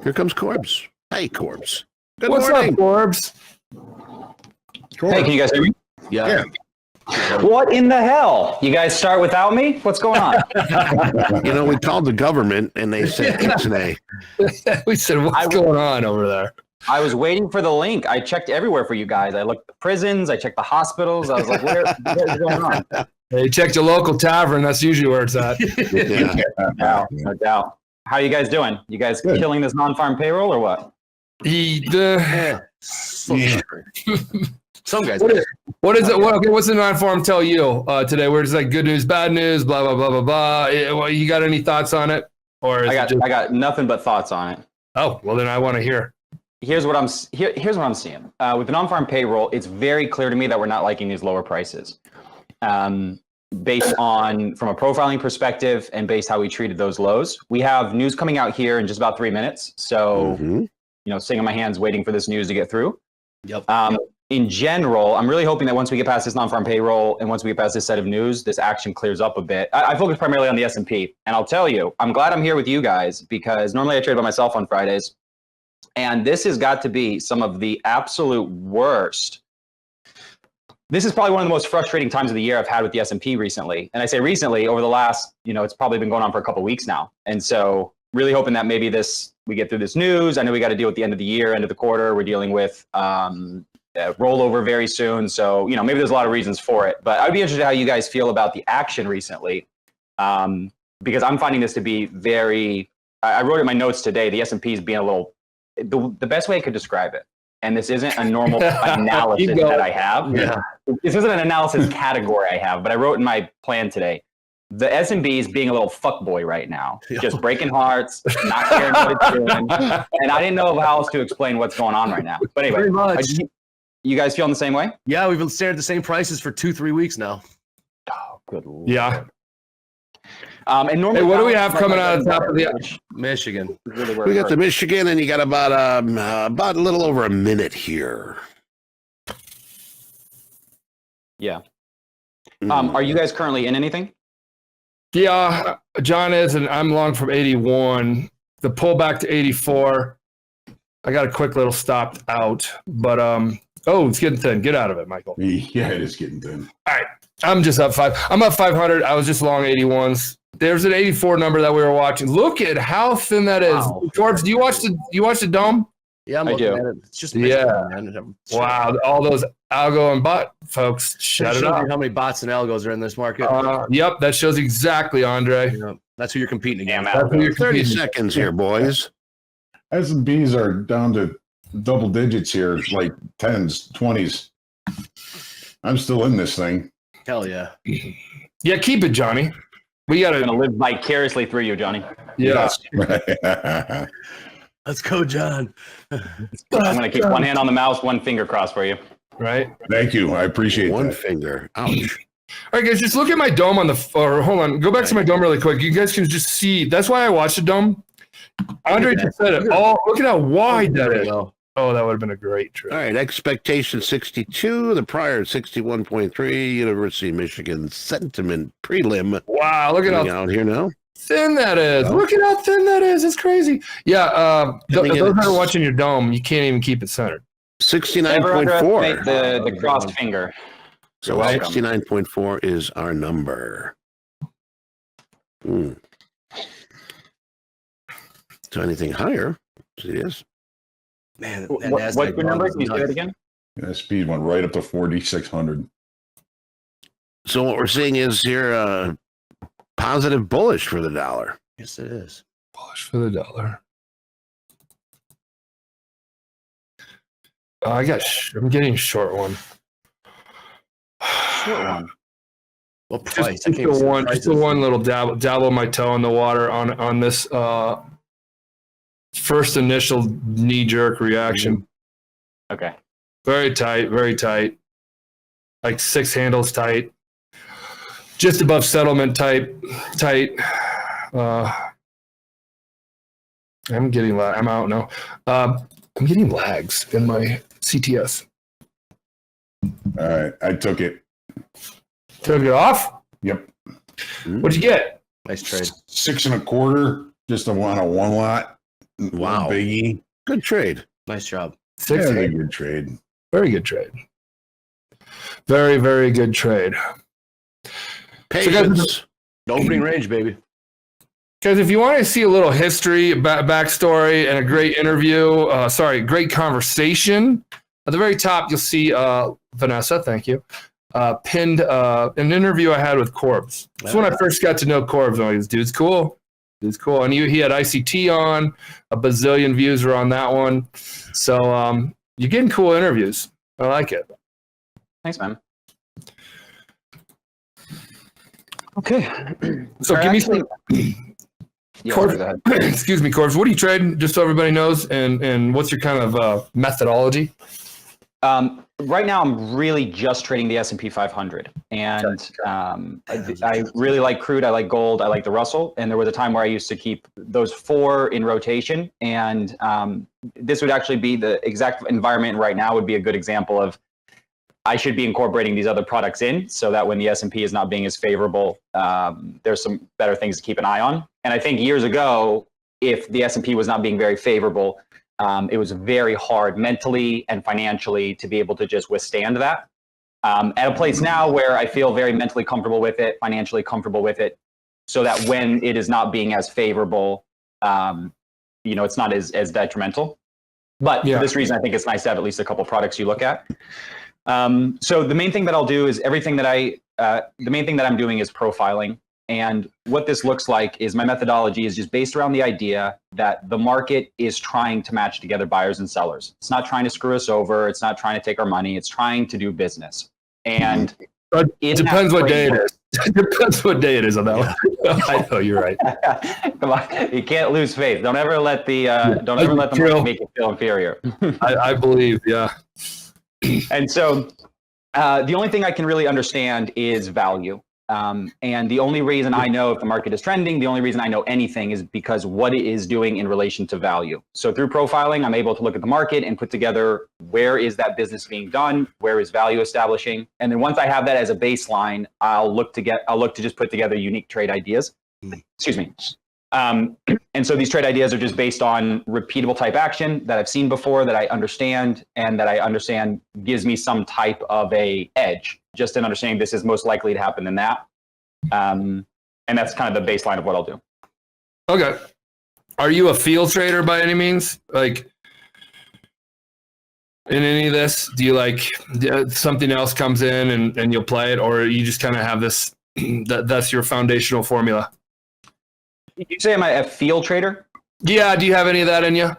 Here comes Korbs. Hey, Korbs. Good What's morning. up, Korbs? Hey, can you guys hear me? Yeah. What in the hell? You guys start without me? What's going on? You know, we called the government and they said Ixnay. We said, what's going on over there? I was waiting for the link. I checked everywhere for you guys. I looked at the prisons. I checked the hospitals. I was like, what's going on? Hey, check your local tavern. That's usually where it's at. Yeah. No doubt. How are you guys doing? You guys killing this non-farm payroll or what? Some guys. What is it? What's the non-farm tell you today? Where it's like good news, bad news, blah blah blah blah blah. You got any thoughts on it? Or I got nothing but thoughts on it. Oh well, then I want to hear. Here's what I'm seeing. With the non-farm payroll, it's very clear to me that we're not liking these lower prices. Based on from a profiling perspective and based how we treated those lows. We have news coming out here in just about 3 minutes. So, sitting on my hands waiting for this news to get through. Yep. In general, I'm really hoping that once we get past this non-farm payroll and once we get past this set of news, this action clears up a bit. I focus primarily on the S&P. And I'll tell you, I'm glad I'm here with you guys because normally I trade by myself on Fridays. And this has got to be some of the absolute worst. This is probably one of the most frustrating times of the year I've had with the S&P recently. And I say recently, over the last, it's probably been going on for a couple of weeks now. And so really hoping that maybe we get through this news. I know we got to deal with the end of the year, end of the quarter. We're dealing with rollover very soon. So, maybe there's a lot of reasons for it. But I'd be interested how you guys feel about the action recently. Because I'm finding this to be I wrote in my notes today, the S&P is being a little, the best way I could describe it. And this isn't a normal analysis that I have. Yeah. This isn't an analysis category I have, but I wrote in my plan today, the S&B is being a little fuckboy right now, just breaking hearts, not caring what it's doing. And I didn't know how else to explain what's going on right now. But anyway, you guys feeling the same way? Yeah, we've been staring at the same prices for 2-3 weeks now. Oh, good Lord. Yeah. And normally, what do we have coming out of the top of the Michigan? We got the Michigan, and you got about a little over a minute here. Yeah. Are you guys currently in anything? Yeah, John is, and I'm long from 81. The pullback to 84. I got a quick little stopped out, but it's getting thin. Get out of it, Michael. Yeah, it is getting thin. All right, I'm just up 5. I'm up 500. I was just long 81s. There's an 84 number that we were watching. Look at how thin that is. Wow. Korbs, do you watch the dome? Yeah, I'm looking at it. It's just Michigan, man. Wow, all those algo and bot folks. Shut it up. How many bots and algos are in this market? Yep, that shows exactly, Andre. That's who you're competing against. That's who you're 30 competing. seconds here, boys. S&Bs are down to double digits here, like 10s, 20s. I'm still in this thing. Hell yeah. Yeah, keep it, Johnny. We got I'm to going to live vicariously through you, Johnny. Yeah. Yes. Let's go, John. I'm going to keep one hand on the mouse, one finger crossed for you. Right. Thank you. I appreciate One that. finger. Ouch. All right, guys, just look at my dome hold on. Go back to my dome really quick. You guys can just see. That's why I watched the dome. Andre just said it. Oh, look at how wide that is. Oh, that would have been a great trip. All right, expectation 62, the prior 61.3, University of Michigan sentiment prelim. Wow, look at how out here now. thin that is. Look at how thin that is. It's crazy. Yeah, those that are watching your dome, you can't even keep it centered. 69.4. The crossed finger. So 69.4 is our number. So anything higher? It is. Man, what's your number? Can you say it again? Yeah, speed went right up to 4,600. So what we're seeing is here positive bullish for the dollar. Yes, it is. Bullish for the dollar. I'm getting short one. Short one. What price? Just the one little dabble my toe in the water on this first initial knee-jerk reaction. Okay. Very tight. Like 6 handles tight. Just above settlement tight. I'm out now. I'm getting lags in my CTS. All right. I took it. Took it off? Yep. What'd you get? Nice trade. 6 1/4, just on a one lot. Wow. Biggie. Good trade. Nice job. Yeah, 6 a good trade. Very good trade. Very, very good trade. Patience. Opening range, baby. Guys, if you want to see a little history, backstory, and a great interview, great conversation, at the very top, you'll see Vanessa, thank you, pinned an interview I had with Korbs. That's when I first got to know Korbs. I'm like, this dude's cool. Dude's cool. And he had ICT on. A bazillion views were on that one. So you're getting cool interviews. I like it. Thanks, man. Okay. So give me some... Yeah, Korbs, go ahead. excuse me, Korbs. What are you trading? Just so everybody knows, and what's your kind of methodology? Right now, I'm really just trading the S&P 500, and I really like crude. I like gold. I like the Russell. And there was a time where I used to keep those 4 in rotation. And this would actually be the exact environment right now. Would be a good example of I should be incorporating these other products in, so that when the S&P is not being as favorable, there's some better things to keep an eye on. And I think years ago, if the S&P was not being very favorable, it was very hard mentally and financially to be able to just withstand that. At a place now where I feel very mentally comfortable with it, financially comfortable with it, so that when it is not being as favorable, it's not as detrimental. But for this reason, I think it's nice to have at least a couple products you look at. So the main thing that I'll do is the main thing that I'm doing is profiling. And what this looks like is my methodology is just based around the idea that the market is trying to match together buyers and sellers. It's not trying to screw us over. It's not trying to take our money. It's trying to do business. And it depends what day it is. It depends what day it is on that one. I know, you're right. Come on, you can't lose faith. Don't ever let the market make you feel inferior. I believe, yeah. And so the only thing I can really understand is value. And the only reason I know if the market is trending, the only reason I know anything is because what it is doing in relation to value. So through profiling, I'm able to look at the market and put together where is that business being done, where is value establishing, and then once I have that as a baseline, I'll look to just put together unique trade ideas. Excuse me. And so these trade ideas are just based on repeatable type action that I've seen before, that I understand, and that I understand gives me some type of a edge, just in understanding this is most likely to happen than that. And that's kind of the baseline of what I'll do. Okay. Are you a field trader by any means? Like in any of this, do you like something else comes in and you'll play it, or you just kind of have this, that's your foundational formula? Did you say I'm a field trader? Yeah. Do you have any of that in you?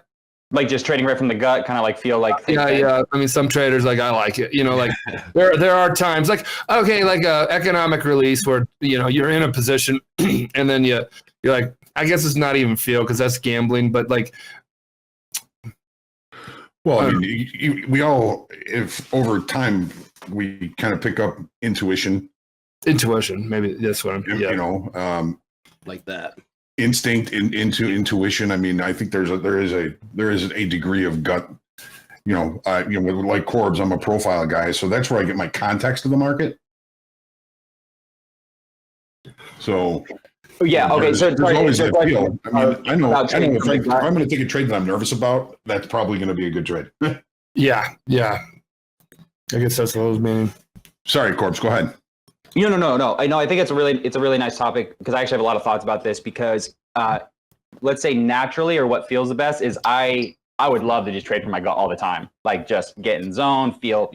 Like just trading right from the gut, kind of like feel like. Yeah. I mean, some traders, like I like it, like there are times like, okay, like a economic release where, you're in a position and then you're like, I guess it's not even feel because that's gambling, but like. Well, I mean, we all, if over time, we kind of pick up intuition. Maybe that's what I'm, yeah. Like that. Instinct into intuition. I mean, I think there is a degree of gut. With like Korbs, I'm a profile guy, so that's where I get my context of the market. So. Yeah. Okay. So there's always that feel. I mean, I know if I'm going to take a trade that I'm nervous about, that's probably going to be a good trade. Yeah. I guess that's what I was meaning. Sorry, Korbs, go ahead. No. I think it's a really nice topic because I actually have a lot of thoughts about this because let's say naturally or what feels the best is I would love to just trade from my gut all the time, like just get in zone, feel,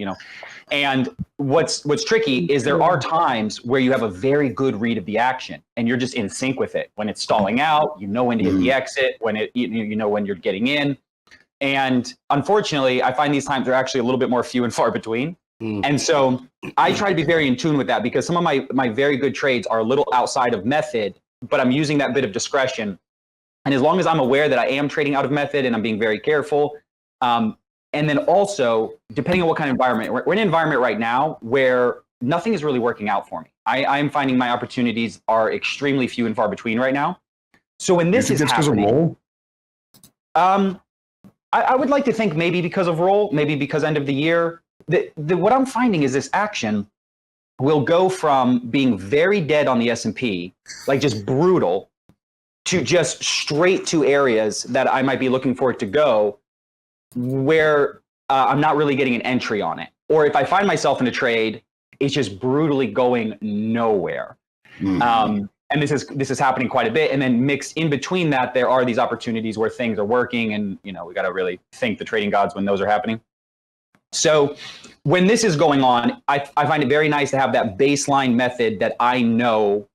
and what's tricky is there are times where you have a very good read of the action and you're just in sync with it. When it's stalling out, when to hit the exit, when when you're getting in. And unfortunately, I find these times are actually a little bit more few and far between. And so I try to be very in tune with that because some of my very good trades are a little outside of method, but I'm using that bit of discretion. And as long as I'm aware that I am trading out of method and I'm being very careful, and then also, depending on what kind of environment, we're in an environment right now where nothing is really working out for me. I'm finding my opportunities are extremely few and far between right now. So when this is happening, I would like to think maybe because of roll, maybe because end of the year. What I'm finding is this action will go from being very dead on the S&P, like just brutal, to just straight to areas that I might be looking for it to go, where I'm not really getting an entry on it. Or if I find myself in a trade, it's just brutally going nowhere. And this is happening quite a bit. And then mixed in between that, there are these opportunities where things are working, and we got to really thank the trading gods when those are happening. So when this is going on, I find it very nice to have that baseline method that I know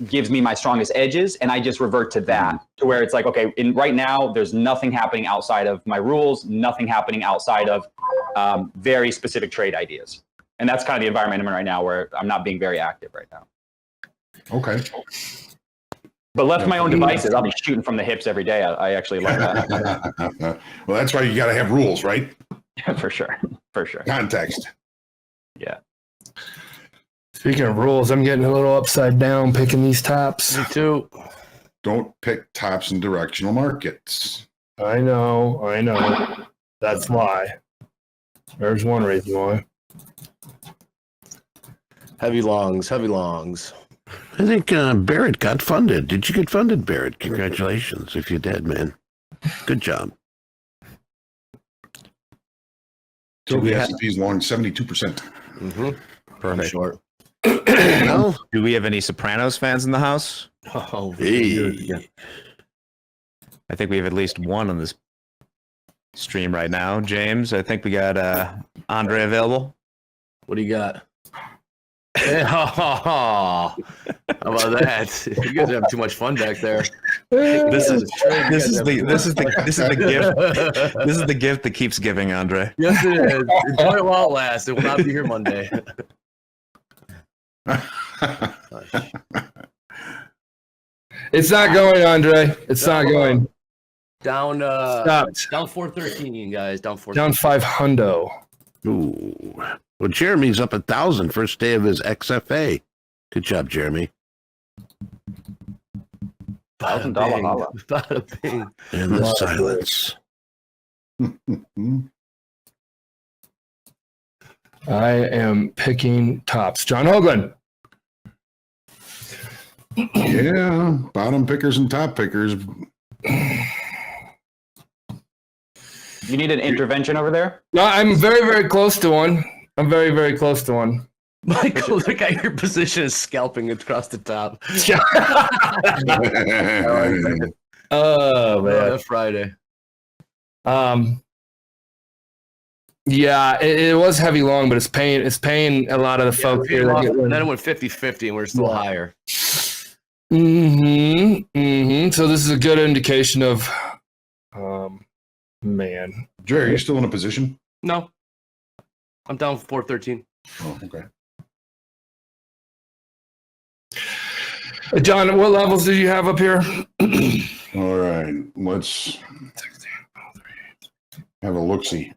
gives me my strongest edges, and I just revert to that, to where it's like, okay, right now there's nothing happening outside of my rules, nothing happening outside of very specific trade ideas. And that's kind of the environment I'm in right now, where I'm not being very active right now. Okay. But left to my own devices, I'll be shooting from the hips every day. I actually love that. Well, that's why you got to have rules, right? For sure. Context. Yeah. Speaking of rules, I'm getting a little upside down picking these tops. Me too. Don't pick tops in directional markets. I know. That's why. There's one reason why. Heavy longs. I think Barrett got funded. Did you get funded, Barrett? Congratulations if you did, man. Good job. So the S&P's long 72%. Mm-hmm. Perfect. Short. Well, Do we have any Sopranos fans in the house? Oh, hey. I think we have at least one on this stream right now. James, I think we got Andre available. what do you got? How about that? You guys have too much fun back there. This is the gift. This is the gift that keeps giving, Andre. Yes, it is. Enjoy it while it lasts. It will not be here Monday. It's not going, Andre. It's not going. Down. Stopped. Down 413, guys. Down 4. Down 500. Ooh. Well, Jeremy's up 1,000 first day of his XFA. Good job, Jeremy. $1,000 holla. Bada bing. And the silence. I am picking tops. John Hoagland. Yeah, bottom pickers and top pickers. You need an intervention over there? No, I'm very, very close to one. I'm very, very close to one. Michael, look at your position is scalping across the top. Oh man, That Friday. Yeah, it was heavy long, but it's paying a lot of the folks here. And then it went 50-50, and we're still higher. So this is a good indication of, man. Jerry, are you still in a position? No, I'm down 413. Oh, okay. John, what levels do you have up here? All right, let's have a look-see.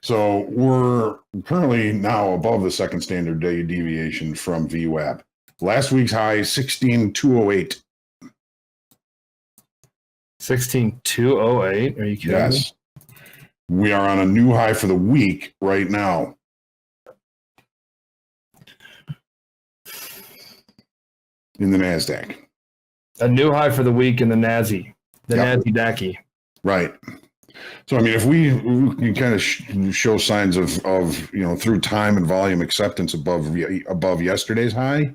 So we're currently now above the second standard day deviation from VWAP. Last week's high, 16,208. 16,208. Are you kidding me? Yes. We are on a new high for the week right now. In the NASDAQ. A new high for the week in the Nazi. The Yep. Nazi Dacky. Right. So, I mean, if we can kind of show signs of, through time and volume acceptance above yesterday's high,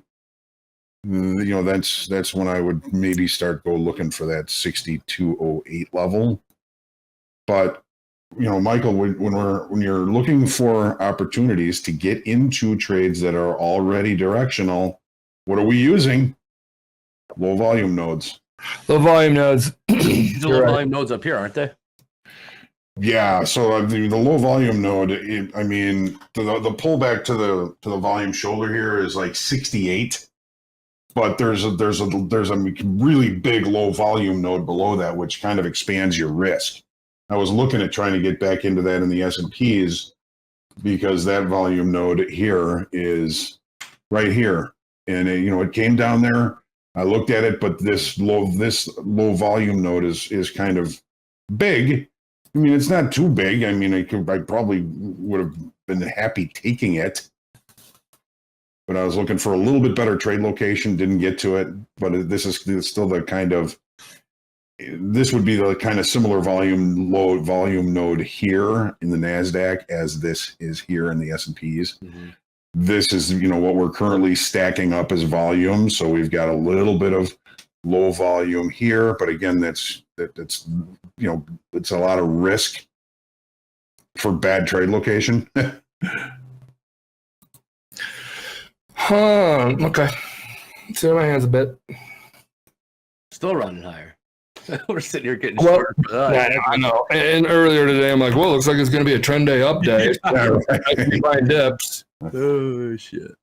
that's when I would maybe start go looking for that 6208 level. But, Michael, when you're looking for opportunities to get into trades that are already directional, what are we using? Low volume nodes. Low volume nodes. These are low volume nodes up here, aren't they? Yeah, so the low volume node, the pullback to the volume shoulder here is like 68, but there's a really big low volume node below that, which kind of expands your risk. I was looking at trying to get back into that in the S&Ps because that volume node here is right here, and it came down there. I looked at it, but this low volume node is kind of big. I mean, it's not too big. I mean, I probably would have been happy taking it. but I was looking for a little bit better trade location. Didn't get to it, but this is still the kind of. This would be the kind of similar volume node here in the NASDAQ as this is here in the S&Ps. Mm-hmm. This is, what we're currently stacking up as volume. So we've got a little bit of low volume here, but again, that's it's a lot of risk for bad trade location. Okay. See my hands a bit. Still running higher. We're sitting here getting Well, short. I know. And earlier today, I'm like, well, looks like it's going to be a trend day update. I can be buying dips. Oh shit!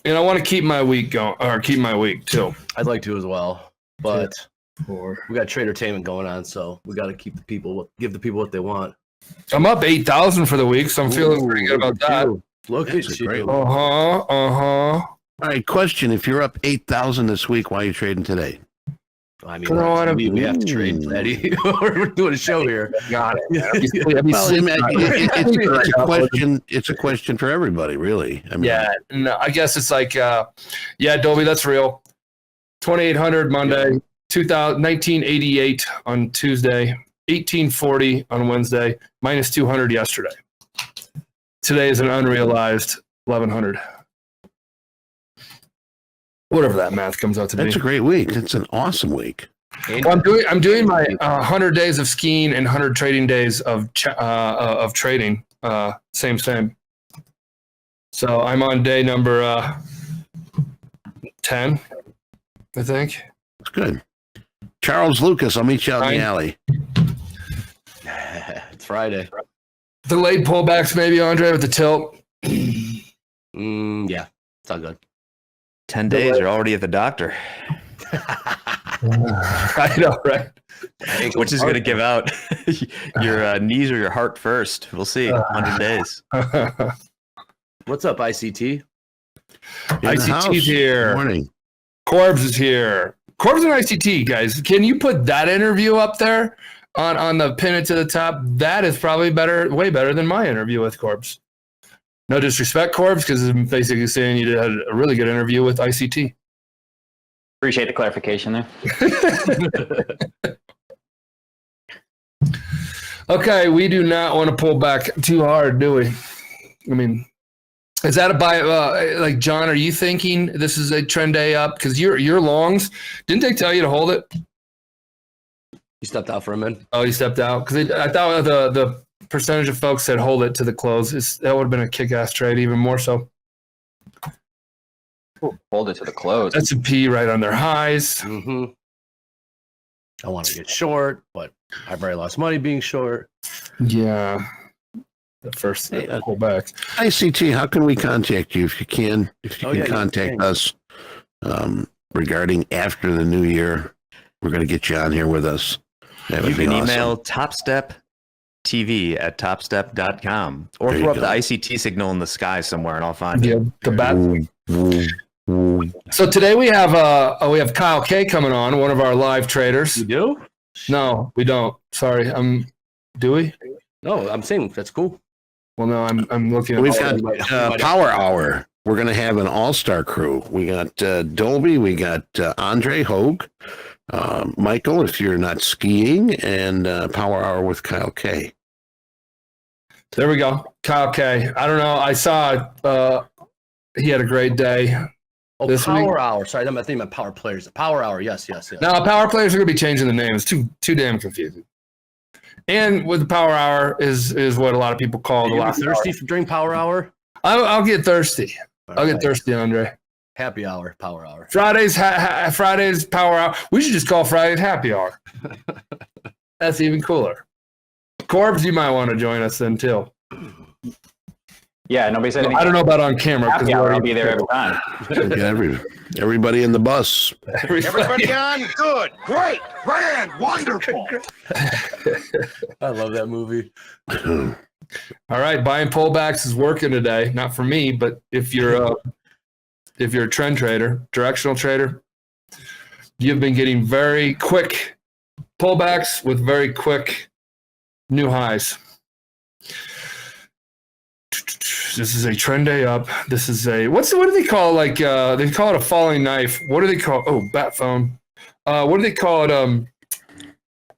And I want to keep my week going, or keep my week too. I'd like to as well, but we got tradertainment going on, so we got to give the people what they want. I'm up 8,000 for the week, so I'm feeling pretty good about that. Look at That's a great you. one. All right, question. If you're up 8,000 this week, why are you trading today? I mean, we have to trade, Eddie. We're doing a show here. Got it. It's a question. It's a question for everybody, really. I mean, no, I guess it's like, Dolby, that's real. 2,800 Monday, 1988 on Tuesday, 1840 on Wednesday, minus 200 yesterday. Today is an unrealized 1,100. Whatever that math comes out to be. That's a great week. That's an awesome week. Well, I'm doing my 100 days of skiing and 100 trading days of trading. Same. So I'm on day number 10, I think. That's good. Charles Lucas, I'll meet you out in the alley. It's Friday. Delayed pullbacks, maybe, Andre, with the tilt. Yeah, it's all good. 10 days, you're already at the doctor. I know, right? Which is going to give out your knees or your heart first. We'll see. 100 days. What's up, ICT? ICT's here. Good morning. Korbs is here. Korbs and ICT, guys. Can you put that interview up there on the pin it to the top? That is probably way better than my interview with Korbs. No disrespect, Korbs, because I'm basically saying you had a really good interview with ICT. Appreciate the clarification there. Okay, we do not want to pull back too hard, do we? I mean, is that a buy? Like, John, are you thinking this is a trend day up? Because your longs, didn't they tell you to hold it? You stepped out for a minute. Oh, you stepped out? Because I thought the percentage of folks said hold it to the close. That would have been a kick-ass trade, even more so. Hold it to the close. S&P right on their highs. Mm-hmm. I want to get short, but I've already lost money being short. Yeah. The first pullback. ICT, how can we contact you if you can? If you can contact us regarding after the new year, we're going to get you on here with us. That would You be can awesome. email TopstepTV at topstep.com or There throw you up the go. ICT signal in the sky somewhere and I'll find it. Yeah, the bat. So today we have Kyle K coming on, one of our live traders. You do? No, we don't. Sorry. Do we? No, I'm saying that's cool. Well, no, I'm looking at We've got Power Hour. We're going to have an all-star crew. We got Dolby. We got Andre Hogue. Michael, if you're not skiing, and Power Hour with Kyle K. There we go. Kyle K. I don't know. I saw he had a great day. Oh, This Power week? Hour. Sorry, I'm thinking about Power Players. Power Hour. Yes. Now, Power Players are going to be changing the name. It's too damn confusing. And with the Power Hour is what a lot of people call the You last thirsty hour. during Power Hour? I'll get thirsty. I'll get thirsty, Andre. Happy Hour, Power Hour. Fridays Power Hour. We should just call Fridays Happy Hour. That's even cooler. Korbs, you might want to join us then too. Yeah, nobody said anything. I don't know about on camera. Happy hour, I'll be there every time. We got everybody in the bus. Everybody on? Good. Great. Grand. Wonderful. I love that movie. All right, buying pullbacks is working today. Not for me, but if you're a trend trader, directional trader, you've been getting very quick pullbacks with very quick new highs. This is a trend day up. This is a what do they call like they call it a falling knife. What do they call bat phone? What do they call it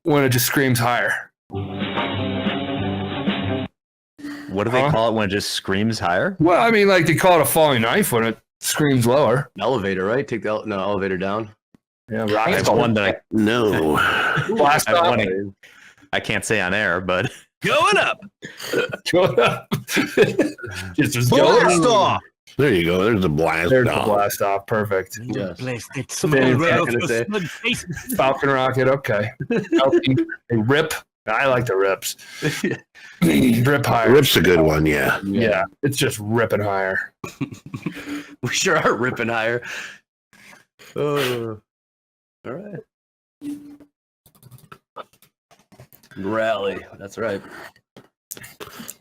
when it just screams higher? What do they call it when it just screams higher? Well, I mean, like they call it a falling knife when it screams lower. Elevator, right? Take the elevator down. Yeah, I think it's One that No. blast I, off. I can't say on air, but Going up. Just Blast off. There you go. There's the blast. There's the off. blast off. Perfect. Yes. Falcon rocket. Okay. A rip. I like the rips. Rip higher. Rip's a good one. Yeah. Yeah, it's just ripping higher. We sure are ripping higher. All right. Rally. That's right.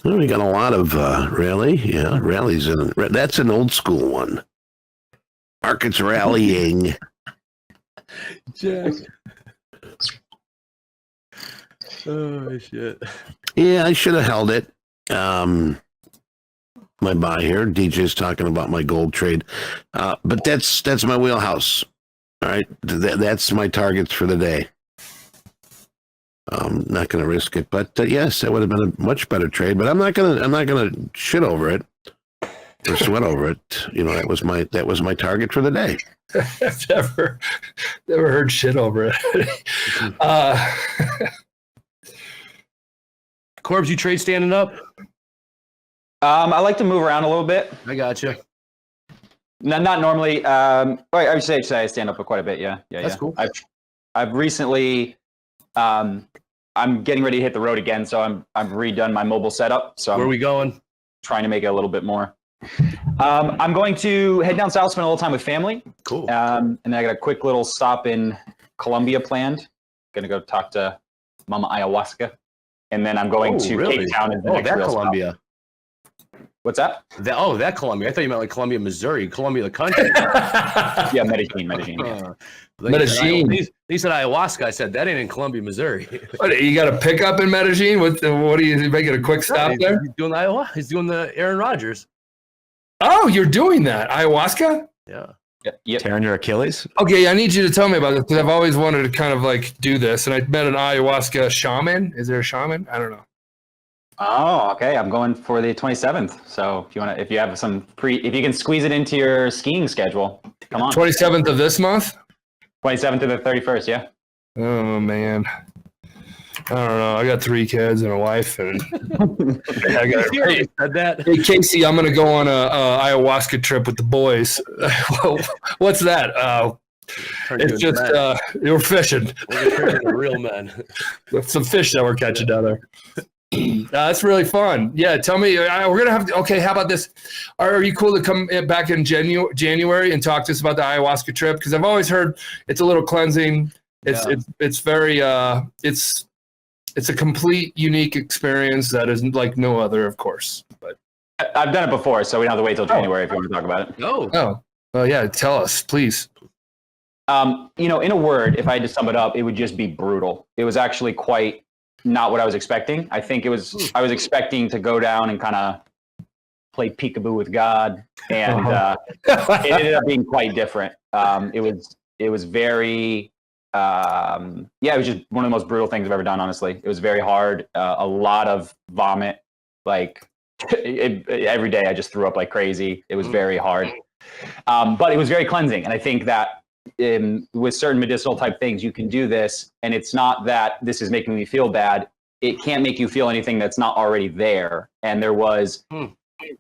Well, we got a lot of rally. Yeah, rallies in. That's an old school one. Markets rallying. Jack. Oh shit. Yeah, I should have held it. My buy here. DJ's talking about my gold trade, but that's my wheelhouse. All right, that's my targets for the day. I'm not going to risk it, but yes, that would have been a much better trade. But I'm not gonna shit over it or sweat over it. You know, that was my target for the day. I've never heard shit over it. Korbs, you trade standing up? I like to move around a little bit. I got you. Not normally. I would say I stand up quite a bit. Yeah. That's cool. I've recently. I'm getting ready to hit the road again, so I've redone my mobile setup. So Where are we going? trying to make it a little bit more. I'm going to head down south, spend a little time with family. Cool. And then I got a quick little stop in Colombia planned. Gonna go talk to Mama Ayahuasca, and then I'm going to really? Cape Town. That Colombia. What's that? That Colombia. I thought you meant like Columbia, Missouri. Columbia, the country. Yeah, Medellin. Yeah. Medellin. He said ayahuasca. I said that ain't in Columbia, Missouri. What, you got a pickup in Medellin? What are you making a quick stop there? He's doing the ayahuasca. He's doing the Aaron Rodgers. Oh, you're doing that ayahuasca? Yeah. Yep. tearing your Achilles? Okay, I need you to tell me about this because I've always wanted to kind of like do this, and I met an ayahuasca shaman. Is there a shaman? I don't know. Oh, okay. I'm going for the 27th. So if you have some if you can squeeze it into your skiing schedule, come on. 27th of this month? 27th to the 31st. Yeah. Oh man, I don't know. I got 3 kids and a wife, and I got. He said that. Hey Casey, I'm gonna go on a ayahuasca trip with the boys. What's that? It's just you're fishing. We're real men. Some fish that we're catching down there. That's really fun. Yeah, tell me. We're gonna have. Okay, how about this? Are you cool to come back in January and talk to us about the ayahuasca trip? Because I've always heard it's a little cleansing. It's very it's a complete unique experience that is like no other, of course. But I've done it before, so we don't have to wait till January if you want to talk about it. No. Oh yeah, tell us, please. In a word, if I had to sum it up, it would just be brutal. It was actually quite not what I was expecting. I think I was expecting to go down and kind of play peekaboo with God, and it ended up being quite different. It was very, it was just one of the most brutal things I've ever done. Honestly, it was very hard. A lot of vomit, like every day I just threw up like crazy. It was very hard, but it was very cleansing, and I think that with certain medicinal type things, you can do this, and it's not that this is making me feel bad. It can't make you feel anything that's not already there. And there was, I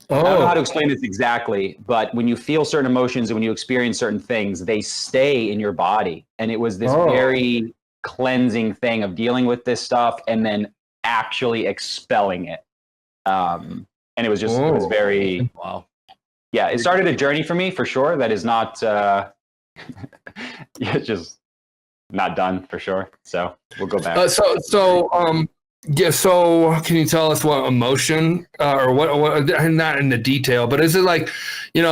don't know how to explain this exactly, but when you feel certain emotions and when you experience certain things, they stay in your body. And it was this very cleansing thing of dealing with this stuff and then actually expelling it. And it was just, it was very, wow. Yeah, it started a journey for me for sure. That is not, it's just not done for sure. So we'll go back. So can you tell us what emotion or what not in the detail, but is it like, I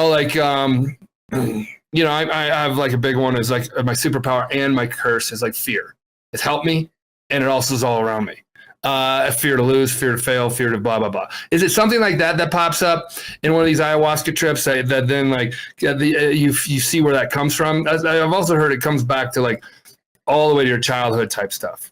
have like a big one is like my superpower and my curse is like fear. It's helped me and it also is all around me. fear to lose, fear to fail, fear to blah, blah, blah. Is it something like that pops up in one of these ayahuasca trips that then like you see where that comes from? I've also heard it comes back to like all the way to your childhood type stuff.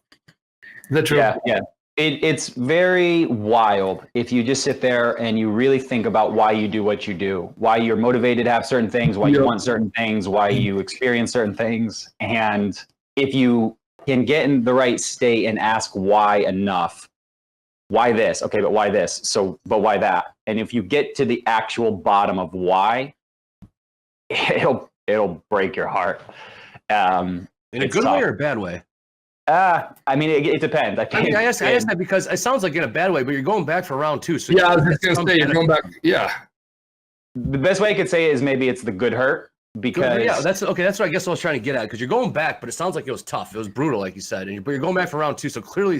Is that true? Yeah. It's very wild if you just sit there and you really think about why you do what you do, why you're motivated to have certain things, why you want certain things, why you experience certain things. And if you can get in the right state and ask why enough, why this? Okay, but why this? But why that? And if you get to the actual bottom of why, it'll break your heart. In a good way or a bad way? I mean, it depends. I asked that because it sounds like in a bad way, but you're going back for round 2. So yeah, I was just going to say, you're going back. Yeah. The best way I could say it is maybe it's the good hurt because. Yeah, that's okay. That's what I guess I was trying to get at because you're going back, but it sounds like it was tough. It was brutal, like you said, but you're going back for round 2. So clearly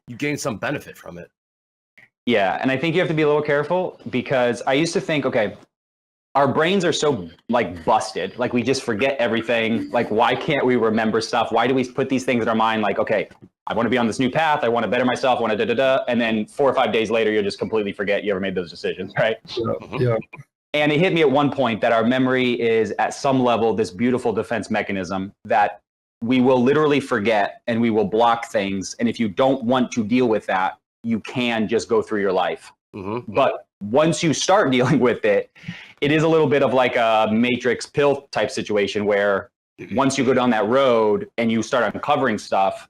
you gained some benefit from it. Yeah. And I think you have to be a little careful because I used to think, okay, our brains are so like busted. Like we just forget everything. Like, why can't we remember stuff? Why do we put these things in our mind? Like, okay, I want to be on this new path. I want to better myself. I want to da-da-da. And then 4 or 5 days later, you'll just completely forget you ever made those decisions, right? Yeah. And it hit me at one point that our memory is at some level, this beautiful defense mechanism that we will literally forget and we will block things. And if you don't want to deal with that, you can just go through your life. Mm-hmm. But once you start dealing with it, it is a little bit of like a matrix pill type situation where once you go down that road and you start uncovering stuff,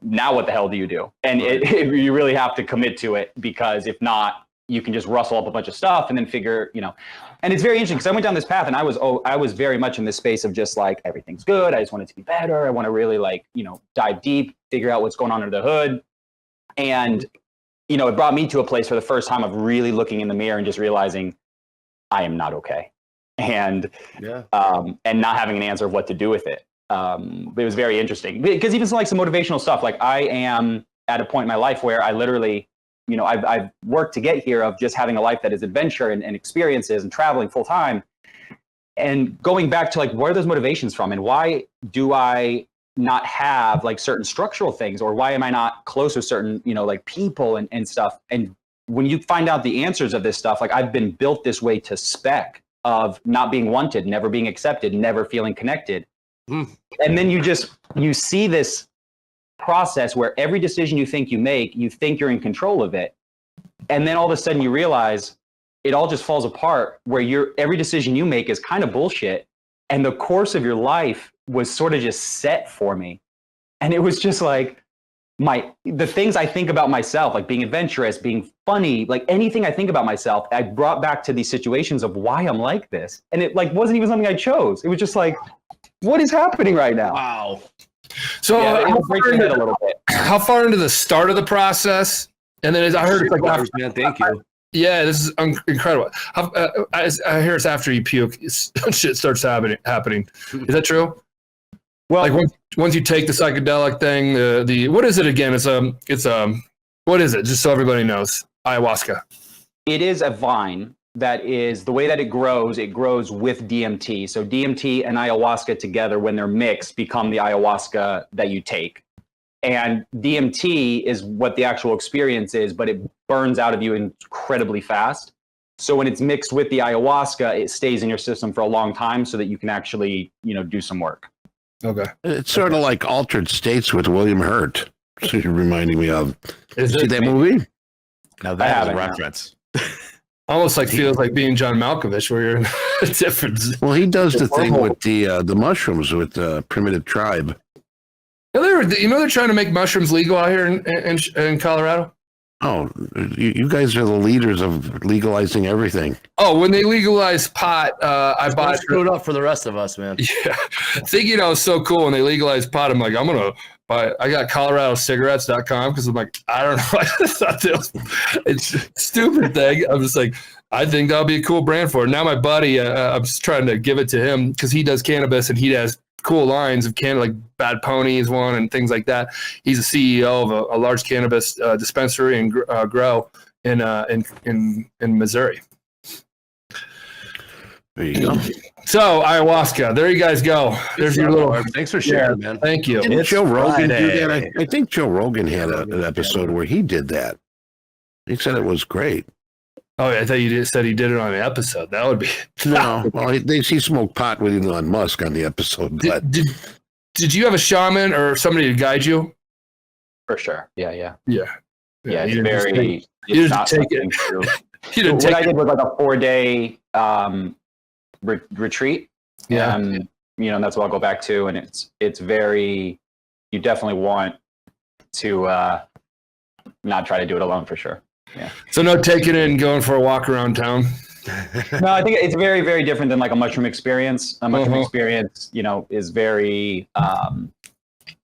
now what the hell do you do? And you really have to commit to it because if not, you can just rustle up a bunch of stuff and then figure, and it's very interesting because I went down this path and I was very much in this space of just like, everything's good. I just want it to be better. I want to really like, dive deep, figure out what's going on under the hood. And it brought me to a place for the first time of really looking in the mirror and just realizing I am not okay. And not having an answer of what to do with it. It was very interesting because even some motivational stuff, like I am at a point in my life where I literally, I've worked to get here of just having a life that is adventure and experiences and traveling full time and going back to like, where are those motivations from? And why do I not have like certain structural things, or why am I not close with certain, like people and stuff? And when you find out the answers of this stuff, like I've been built this way to spec of not being wanted, never being accepted, never feeling connected. And then you see this process where every decision you think you make, you think you're in control of it. And then all of a sudden you realize it all just falls apart where every decision you make is kind of bullshit. And the course of your life was sort of just set for me. And it was just like the things I think about myself, like being adventurous, being funny, like anything I think about myself, I brought back to these situations of why I'm like this. And it like wasn't even something I chose. It was just like, what is happening right now? Wow. So how far into the start of the process? And then as I heard, it's like, man, thank you. Yeah, this is incredible. I hear it's after you puke, shit starts happening. Is that true? Well, like once you take the psychedelic thing, the what is it again? It's what is it? Just so everybody knows, ayahuasca. It is a vine that is the way that it grows with DMT. So DMT and ayahuasca together, when they're mixed, become the ayahuasca that you take. And DMT is what the actual experience is, but it burns out of you incredibly fast. So when it's mixed with the ayahuasca, it stays in your system for a long time so that you can actually, do some work. Okay. It's sort of like Altered States with William Hurt. So you're reminding me of. See that movie? Now that is a reference. Almost like feels like being John Malkovich, where you're in a different. Well, he does the thing with the mushrooms with the primitive tribe. They're trying to make mushrooms legal out here in Colorado. Oh, you guys are the leaders of legalizing everything. Oh, when they legalized pot, I bought it. Screwed up for the rest of us, man. Yeah, thinking I was so cool when they legalized pot. I'm like, I'm gonna buy. I got ColoradoCigarettes.com because I'm like, I don't know. I just thought it's a stupid thing. I'm just like, I think that'll be a cool brand for it. Now my buddy, I'm just trying to give it to him because he does cannabis and he has cool lines of like Bad Pony is one and things like that. He's a CEO of a large cannabis dispensary and grow in Missouri. There you go. So ayahuasca, there you guys go. There's your little. Thanks for sharing, man. Thank you. Didn't Joe Rogan do Friday. that? I think Joe Rogan had an episode where he did that. He said it was great. Oh, I thought you just said he did it on the episode. That would be. No, well, he smoked pot with Elon Musk on the episode, but Did you have a shaman or somebody to guide you? For sure. Yeah. Yeah. Yeah. It's you didn't just very. you It's didn't not take it. something to- You didn't what take I it. did was like a 4-day retreat. Yeah. And that's what I'll go back to. And it's very, you definitely want to not try to do it alone for sure. So no taking it and going for a walk around town. No, I think it's very, very different than like a mushroom experience. A mushroom Uh-huh. experience, is very,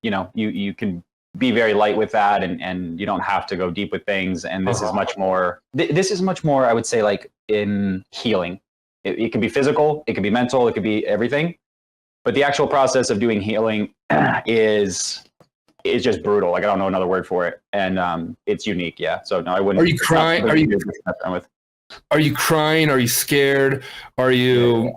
you can be very light with that, and you don't have to go deep with things. And this is much more. This is much more, I would say, like in healing. It can be physical, it can be mental, it could be everything. But the actual process of doing healing is just brutal. Like I don't know another word for it, and it's unique. Yeah. So no, I wouldn't. Are you crying? Are you crying? Are you scared? Are you?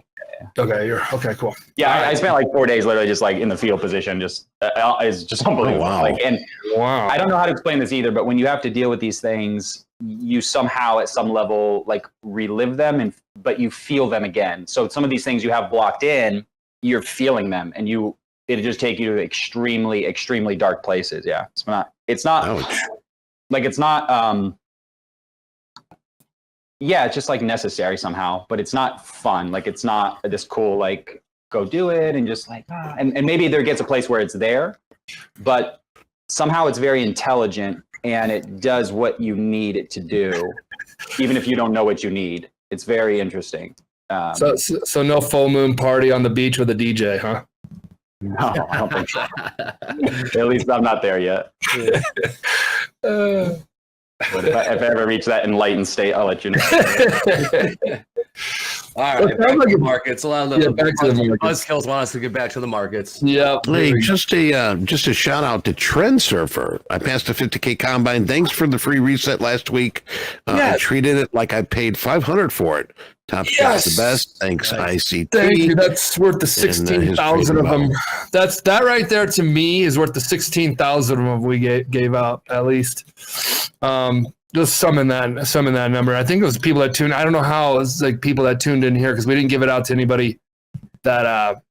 Okay, you're okay. Cool. Yeah, I spent like 4 days literally just like in the fetal position. Just it's just unbelievable. Oh, wow. Like, and Wow. I don't know how to explain this either, but when you have to deal with these things, you somehow at some level like relive them, but you feel them again. So some of these things you have blocked in, you're feeling them, and it'll just take you to extremely, extremely dark places. Yeah, it's not ouch. like it's not yeah, it's just like necessary somehow, but it's not fun. Like it's not this cool, like go do it and just like, and maybe there gets a place where it's there, but somehow it's very intelligent and it does what you need it to do, even if you don't know what you need. It's very interesting. So no full moon party on the beach with a DJ, huh? No, I don't think so. At least I'm not there yet. But if I ever reach that enlightened state, I'll let you know. All right, back to the markets. A lot of Yeah, back to the markets. buzzkills want us to get back to the markets. Yeah. Hey, just a shout out to Trend Surfer. I passed the 50K combine. Thanks for the free reset last week. I Yes. treated it like I paid $500 for it. Topstep's Yes. the best. Thanks, ICT. Thank you. That's worth the 16,000 of them. That right there to me is worth the 16,000 of them we gave out at least. Just some in that number. I think it was people that tuned. I don't know how it was like people that tuned in here because we didn't give it out to anybody that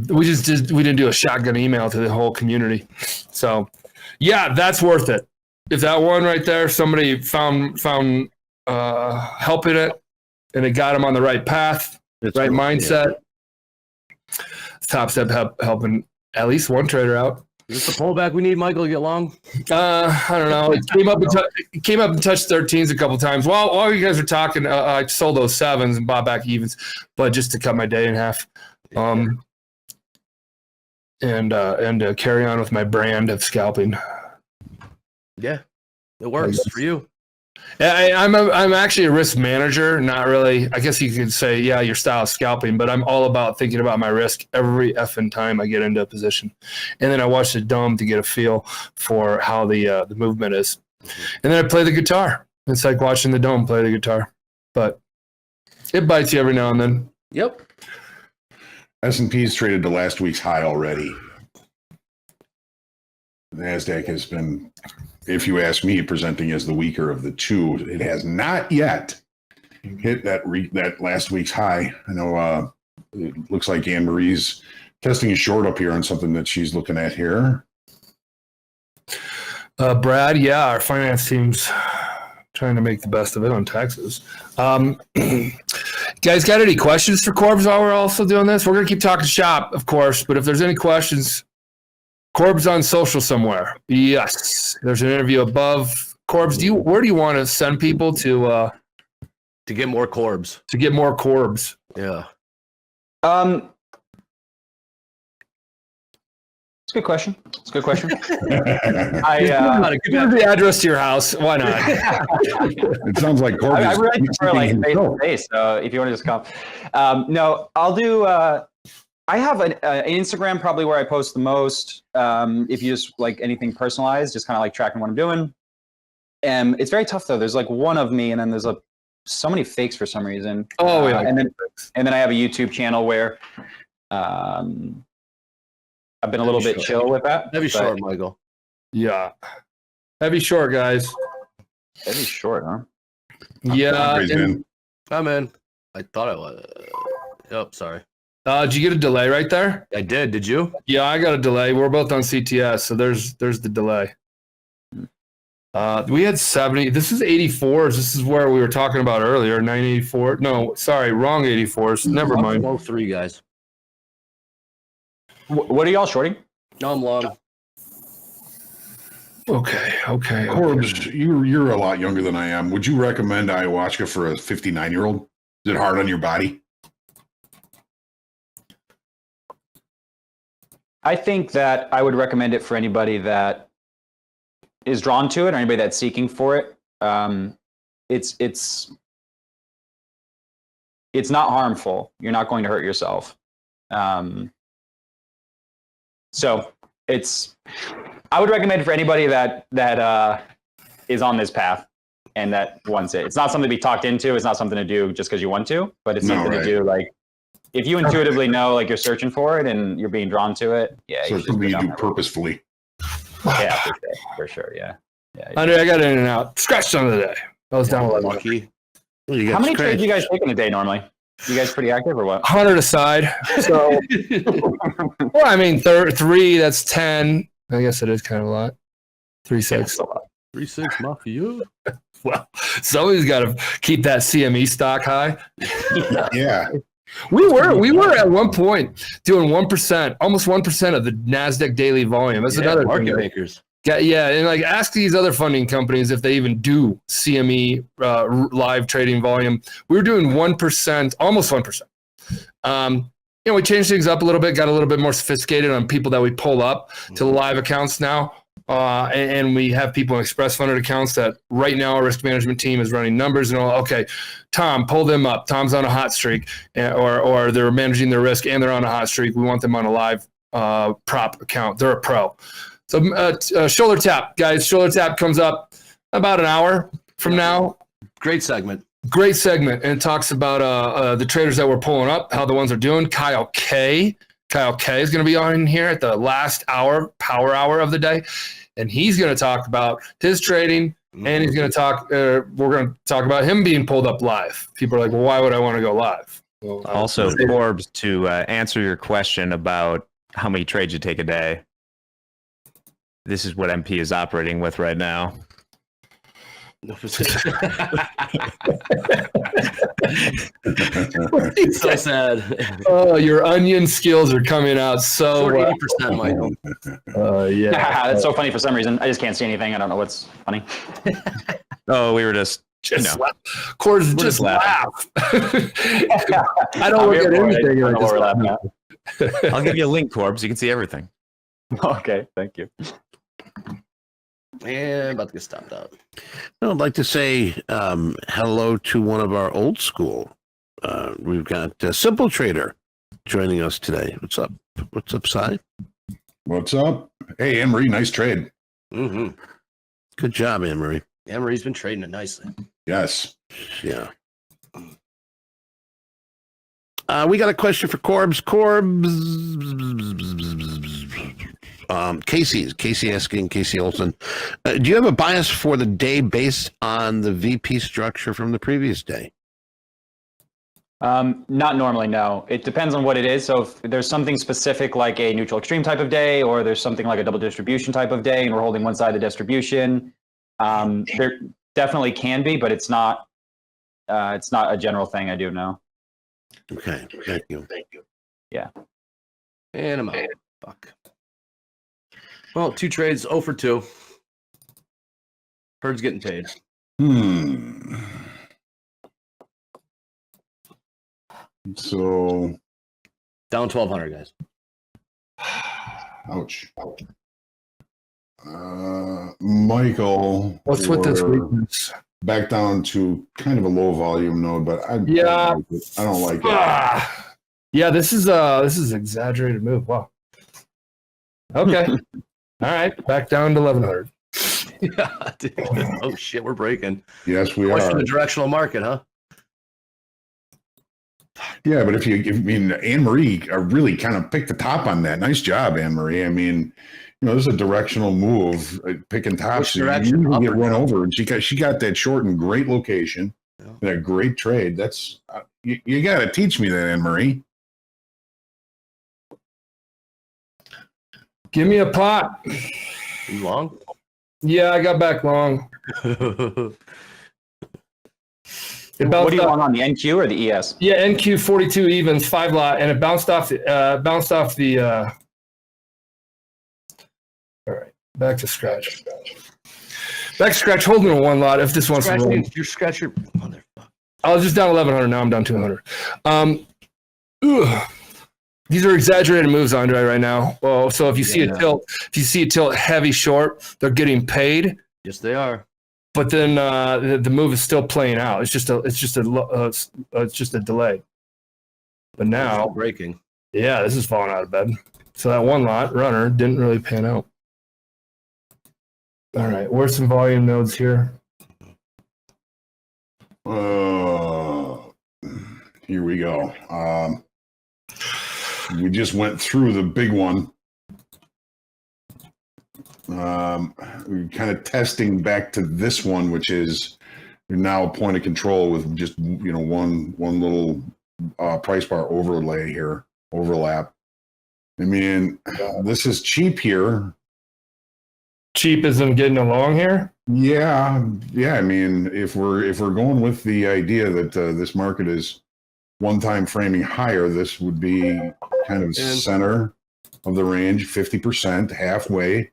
we didn't do a shotgun email to the whole community. So yeah, that's worth it. If that one right there, somebody found help in it and it got them on the right path, right mindset. Topstep helping at least one trader out. Is this the pullback we need, Michael, to get long? I don't know. It came up and touched 13s a couple times. While you guys were talking, I sold those 7s and bought back evens, but just to cut my day in half, and carry on with my brand of scalping. Yeah, it works for you. I'm actually a risk manager, not really. I guess you could say, yeah, your style is scalping, but I'm all about thinking about my risk every effing time I get into a position. And then I watch the dome to get a feel for how the movement is. And then I play the guitar. It's like watching the dome play the guitar. But it bites you every now and then. Yep. S&P's traded to last week's high already. The NASDAQ has been, if you ask me, presenting as the weaker of the two. It has not yet hit that last week's high. I know it looks like Anne Marie's testing a short up here on something that she's looking at here. Brad, yeah, our finance team's trying to make the best of it on taxes. Guys, got any questions for Korbs while we're also doing this? We're going to keep talking shop, of course, but if there's any questions, Korbs on social somewhere. Yes, there's an interview above. Korbs, where do you want to send people to get more Korbs? To get more Korbs. Yeah. It's a good question. It's a good question. Give the address to your house. Why not? It sounds like Corbin. I really prefer like face to face. So if you want to just come, no, I'll do. I have an Instagram probably where I post the most. If you just like anything personalized, just kind of like tracking what I'm doing. And it's very tough though. There's like one of me, and then there's so many fakes for some reason. Oh, yeah. And then I have a YouTube channel where I've been a little bit chill with that. Heavy but- short, Michael. Yeah. Heavy short, guys. Heavy short, huh? Yeah. Andre's and- in. I'm in. I thought I was. Oh, sorry. did you get a delay right there? I did. Did you? Yeah, I got a delay. We're both on CTS, so there's the delay. We had 70. This is 84s. This is where we were talking about earlier. 984. No, sorry, wrong 84s. Never mind. Low 3, guys. What are y'all shorting? No, I'm long. Okay. Korbs, you're a lot younger than I am. Would you recommend ayahuasca for a 59-year-old? Is it hard on your body? I think that I would recommend it for anybody that is drawn to it or anybody that's seeking for it. It's not harmful. You're not going to hurt yourself. So I would recommend it for anybody that is on this path and that wants it. It's not something to be talked into. It's not something to do just because you want to, but it's something to do like if you intuitively know like you're searching for it and you're being drawn to it. Yeah. So it's something you do purposefully. Yeah, for sure. Yeah. Andre, I got in and out. Scratched on the day. I was down 11. Lucky. How many trades do you guys take in a day normally? You guys pretty active or what? 100 aside. So, well, I mean, 3, that's 10. I guess it is kind of a lot. 3, 6. 3-6 Mafia. Well, somebody's got to keep that CME stock high. Yeah. We were at one point doing 1%, almost 1% of the NASDAQ daily volume. That's another market thing. makers. Yeah, and like ask these other funding companies if they even do CME live trading volume. We were doing 1%, almost 1%. We changed things up a little bit, got a little bit more sophisticated on people that we pull up to the live accounts now. And we have people in express funded accounts that right now our risk management team is running numbers and okay, Tom, pull them up. Tom's on a hot streak or they're managing their risk and they're on a hot streak. We want them on a live prop account. They're a pro. So shoulder tap, guys. Shoulder tap comes up about an hour from now. Great segment. And it talks about the traders that we're pulling up, how the ones are doing. Kyle K is going to be on here at the last hour, power hour of the day, and he's going to talk about his trading, and he's going to talk. We're going to talk about him being pulled up live. People are like, "Well, why would I want to go live?" Well, Also, Korbs, to answer your question about how many trades you take a day, this is what MP is operating with right now. So sad. Oh, your onion skills are coming out so Short well. 80%, Michael. Yeah, That's so funny for some reason. I just can't see anything. I don't know what's funny. Oh, we were just Korbs, just laugh. I don't look at anything. I don't know what we're laughing at. I'll give you a link, Korbs. You can see everything. Okay, thank you. And about to get stopped out. I'd like to say hello to one of our old school. We've got Simple Trader joining us today. What's up? What's up, Si? What's up? Hey, Anne-Marie, nice trade. Mm-hmm. Good job, Anne-Marie. Anne-Marie's been trading it nicely. Yes. Yeah. We got a question for Korbs. Casey asking, Casey Olson, do you have a bias for the day based on the VP structure from the previous day? Not normally, no. It depends on what it is. So if there's something specific like a neutral extreme type of day, or there's something like a double distribution type of day, and we're holding one side of the distribution, there definitely can be, but it's not a general thing. I do know. Okay, thank you. Yeah. And I'm out. Fuck. Well, 2 trades, 0 for 2. Herd's getting paid. So, Down 1,200, guys. ouch. Michael, What's with this we're weakness? back down to kind of a low volume node, but I Yeah. don't like it. Yeah, this is an exaggerated move. Wow. Okay. All right, back down to 1,100. Yeah, dude. Oh shit, we're breaking. Yes, we Question are. the directional market, huh? Yeah, but Anne Marie really kind of picked the top on that. Nice job, Anne Marie. I mean, this is a directional move, picking tops. Which direction? You usually Up get or run down? over, and she got that short in great location, and a great trade. That's you got to teach me that, Anne Marie. Give me a pot. You long? Yeah, I got back long. It What bounced do you off- want on the NQ or the ES? Yeah, NQ 42 evens 5 lot, and it bounced off the. All right, back to scratch. Back to scratch. Hold me on 1 lot if this wants to roll. You scratch your motherfucker. I was just down 1,100. Now I'm down 200. These are exaggerated moves, Andre, right now. Well, so if you see a tilt heavy short, they're getting paid. Yes, they are. But then the move is still playing out. It's just a delay. But now, Breaking. yeah, this is falling out of bed. So that 1 lot runner didn't really pan out. All right, where's some volume nodes here? Here we go. We just went through the big one. We're kind of testing back to this one, which is now a point of control with just one little price bar overlap. I mean, this is cheap here. Cheap isn't getting along here. Yeah. I mean, if we're going with the idea that this market is one time framing higher, this would be kind of center of the range, 50%, halfway,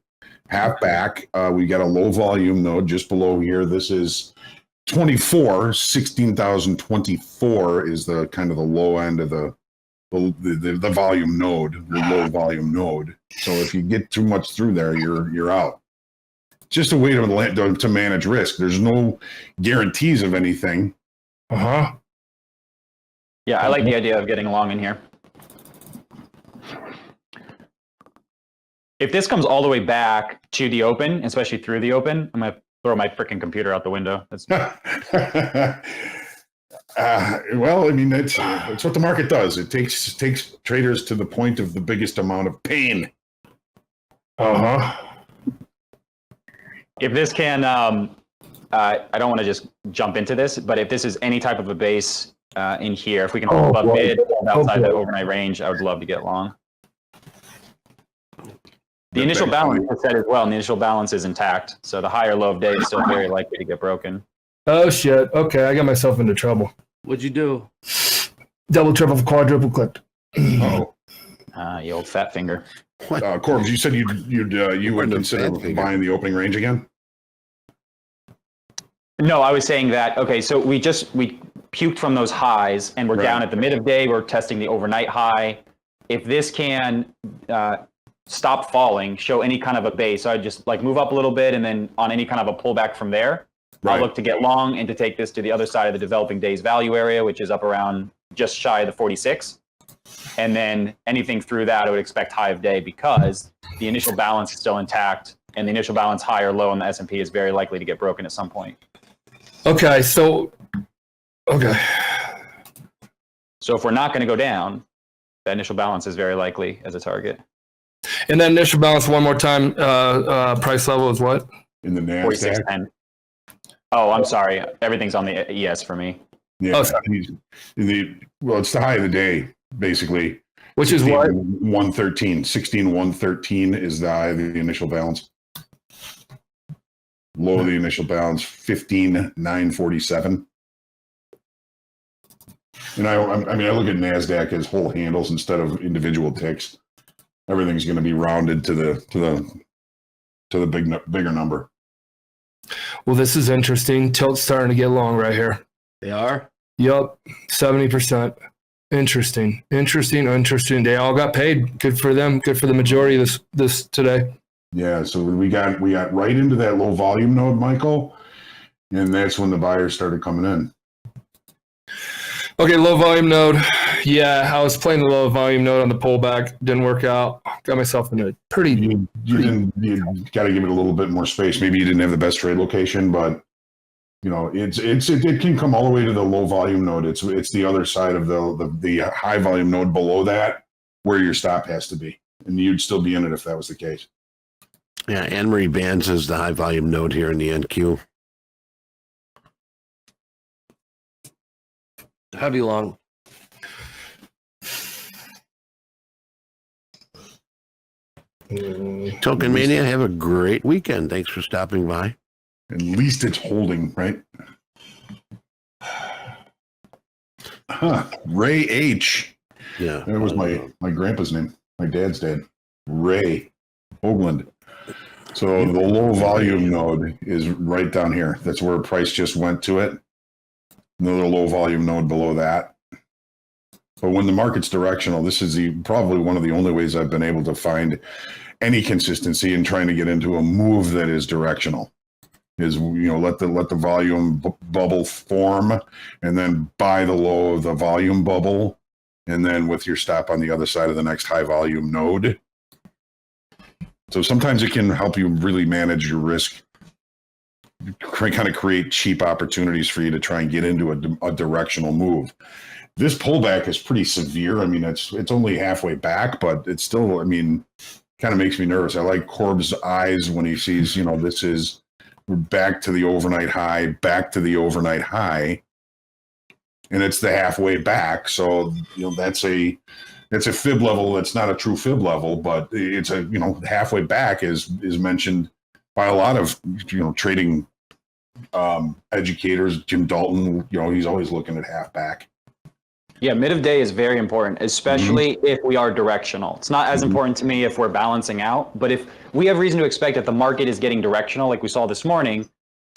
half back. We got a low volume node just below here. This is 16,024 is the kind of the low end of the volume node, the low volume node. So if you get too much through there, you're out. Just a way to manage risk. There's no guarantees of anything. Uh-huh. Yeah, I like the idea of getting long in here. If this comes all the way back to the open, especially through the open, I'm going to throw my freaking computer out the window. That's well, I mean, that's what the market does. It takes traders to the point of the biggest amount of pain. Uh-huh. If this can, I don't want to just jump into this, but if this is any type of a base in here, if we can hold above mid outside the overnight range, I would love to get long. The initial balance is set as well, and the initial balance is intact. So the higher low of day is still very likely to get broken. Oh, shit. Okay, I got myself into trouble. What'd you do? Double, triple, quadruple clicked. Oh, You old fat finger. Korbs, you said you would consider buying the opening range again? No, I was saying that, okay, so we puked from those highs, and we're down at the mid of day. We're testing the overnight high. If this can stop falling, show any kind of a base, so I'd just move up a little bit, and then on any kind of a pullback from there, I'll look to get long and to take this to the other side of the developing days value area, which is up around just shy of the 46. And then anything through that, I would expect high of day because the initial balance is still intact, and the initial balance high or low on the S&P is very likely to get broken at some point. Okay, so So if we're not going to go down, that initial balance is very likely as a target. And that initial balance one more time, price level is what? In the NASDAQ? 4610. Oh, I'm sorry. Everything's on the ES for me. Yeah. Oh, sorry. It's the high of the day, basically. Which is what? 113. 16,113 is the high of the initial balance. Low of the initial balance, 15,947. And I look at NASDAQ as whole handles instead of individual ticks. Everything's going to be rounded to the bigger number. Well, this is interesting. Tilt's starting to get long right here. They are? Yup, 70%. Interesting. They all got paid. Good for them. Good for the majority of this today. Yeah, so we got right into that low volume node, Michael, and that's when the buyers started coming in. Okay, low volume node. Yeah, I was playing the low volume node on the pullback. Didn't work out. Got myself in a You got to give it a little bit more space. Maybe you didn't have the best trade location, but it can come all the way to the low volume node. It's the other side of the high volume node below that where your stop has to be, and you'd still be in it if that was the case. Yeah, Anne-Marie Bands is the high volume node here in the NQ. Heavy long. Token Mania, have a great weekend. Thanks for stopping by. At least it's holding, right? Ray H. Yeah. That was my grandpa's name, my dad's dad, Ray Hoagland. So the low volume node is right down here. That's where price just went to it. Another low volume node below that. But when the market's directional, this is probably one of the only ways I've been able to find any consistency in trying to get into a move that is directional. Is let the volume bubble form, and then buy the low of the volume bubble, and then with your stop on the other side of the next high volume node. So sometimes it can help you really manage your risk, kind of create cheap opportunities for you to try and get into a directional move. This pullback is pretty severe. I mean, it's only halfway back, but it's still, kind of makes me nervous. I like Korbs' eyes when he sees, this is back to the overnight high, back to the overnight high, and it's the halfway back. So, that's a fib level. That's not a true fib level, but it's halfway back is mentioned by a lot of, trading educators. Jim Dalton, he's always looking at half back. Yeah, mid of day is very important, especially if we are directional. It's not as important to me if we're balancing out, but if we have reason to expect that the market is getting directional, like we saw this morning,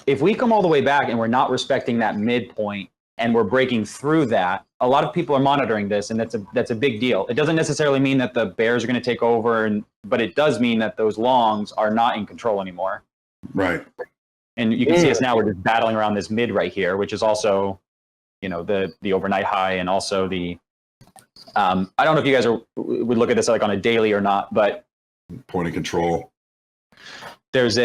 if we come all the way back and we're not respecting that midpoint and we're breaking through that, a lot of people are monitoring this, and that's a big deal. It doesn't necessarily mean that the bears are going to take over, but it does mean that those longs are not in control anymore. Right. And you can see us now, we're just battling around this mid right here, which is also, the overnight high, and also the, I don't know if you guys would look at this like on a daily or not, but point of control. There's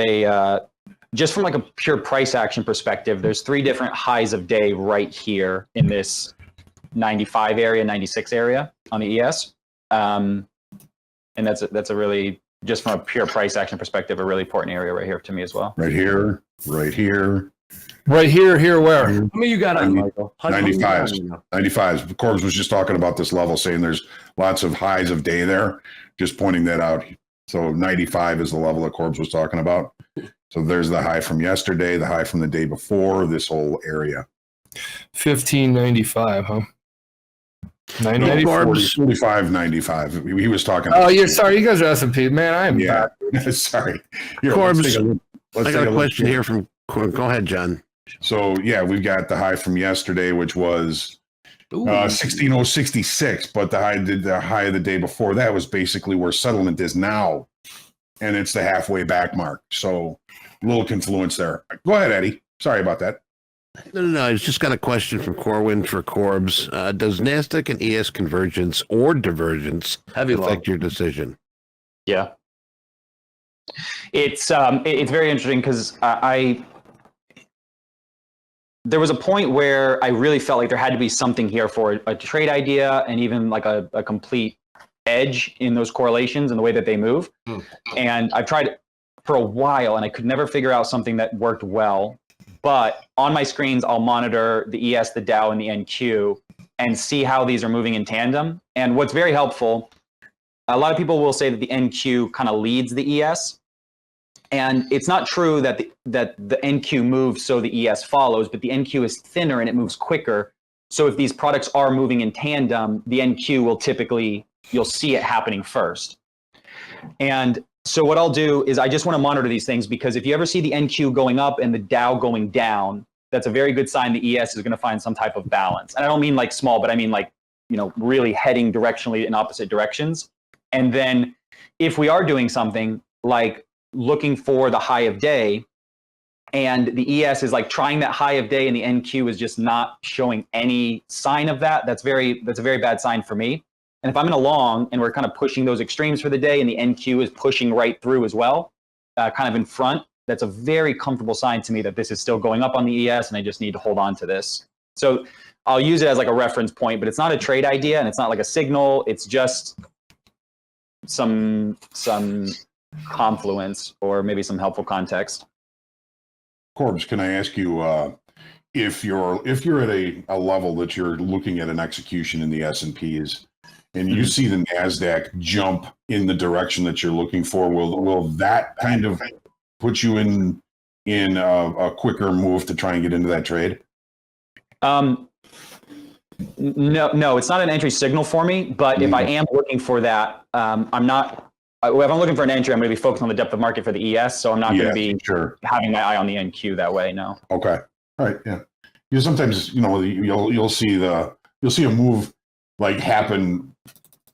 just from like a pure price action perspective, there's 3 different highs of day right here in this 95 area, 96 area on the ES. And that's a really, just from a pure price action perspective, a really important area right here to me as well. Right here. Right here, where? How many you got on, Michael? 95s. 95s. Korbs was just talking about this level, saying there's lots of highs of day there. Just pointing that out. So 95 is the level that Korbs was talking about. So there's the high from yesterday, the high from the day before, this whole area. 1595, huh? 45.95. He was talking. Oh, you're sorry. You guys are S&P, man. I'm yeah. Sorry. Here, Korbs, I got a question here from. Go ahead, John. So yeah, we've got the high from yesterday, which was 16,066, but the high of the day before that was basically where settlement is now, and it's the halfway back mark. So a little confluence there. Go ahead, Eddie. Sorry about that. No. I just got a question from Corwin for Korbs. Does NASDAQ and ES convergence or divergence affect your decision? Yeah. It's very interesting because there was a point where I really felt like there had to be something here for a trade idea, and even like a complete edge in those correlations and the way that they move. And I've tried for a while, and I could never figure out something that worked well. But on my screens, I'll monitor the ES, the Dow, and the NQ and see how these are moving in tandem. And what's very helpful, a lot of people will say that the NQ kind of leads the ES. And it's not true that the NQ moves so the ES follows, but the NQ is thinner and it moves quicker. So if these products are moving in tandem, the NQ will typically, you'll see it happening first. And so what I'll do is I just want to monitor these things, because if you ever see the NQ going up and the Dow going down, that's a very good sign the ES is going to find some type of balance. And I don't mean like small, but I mean like, really heading directionally in opposite directions. And then if we are doing something like looking for the high of day, and the ES is like trying that high of day and the NQ is just not showing any sign of that, that's a very bad sign for me. And if I'm in a long and we're kind of pushing those extremes for the day and the NQ is pushing right through as well, kind of in front, that's a very comfortable sign to me that this is still going up on the ES, and I just need to hold on to this. So I'll use it as like a reference point, but it's not a trade idea, and it's not like a signal. It's just some confluence or maybe some helpful context. Korbs, can I ask you if you're at a level that you're looking at an execution in the S&Ps and you see the NASDAQ jump in the direction that you're looking for, will that kind of put you in a quicker move to try and get into that trade? No, it's not an entry signal for me, but if I am looking for that, if I'm looking for an entry, I'm going to be focused on the depth of market for the ES, so I'm not going to be having my eye on the NQ that way. No. Okay. All right. Yeah. You sometimes, you'll see a move like happen,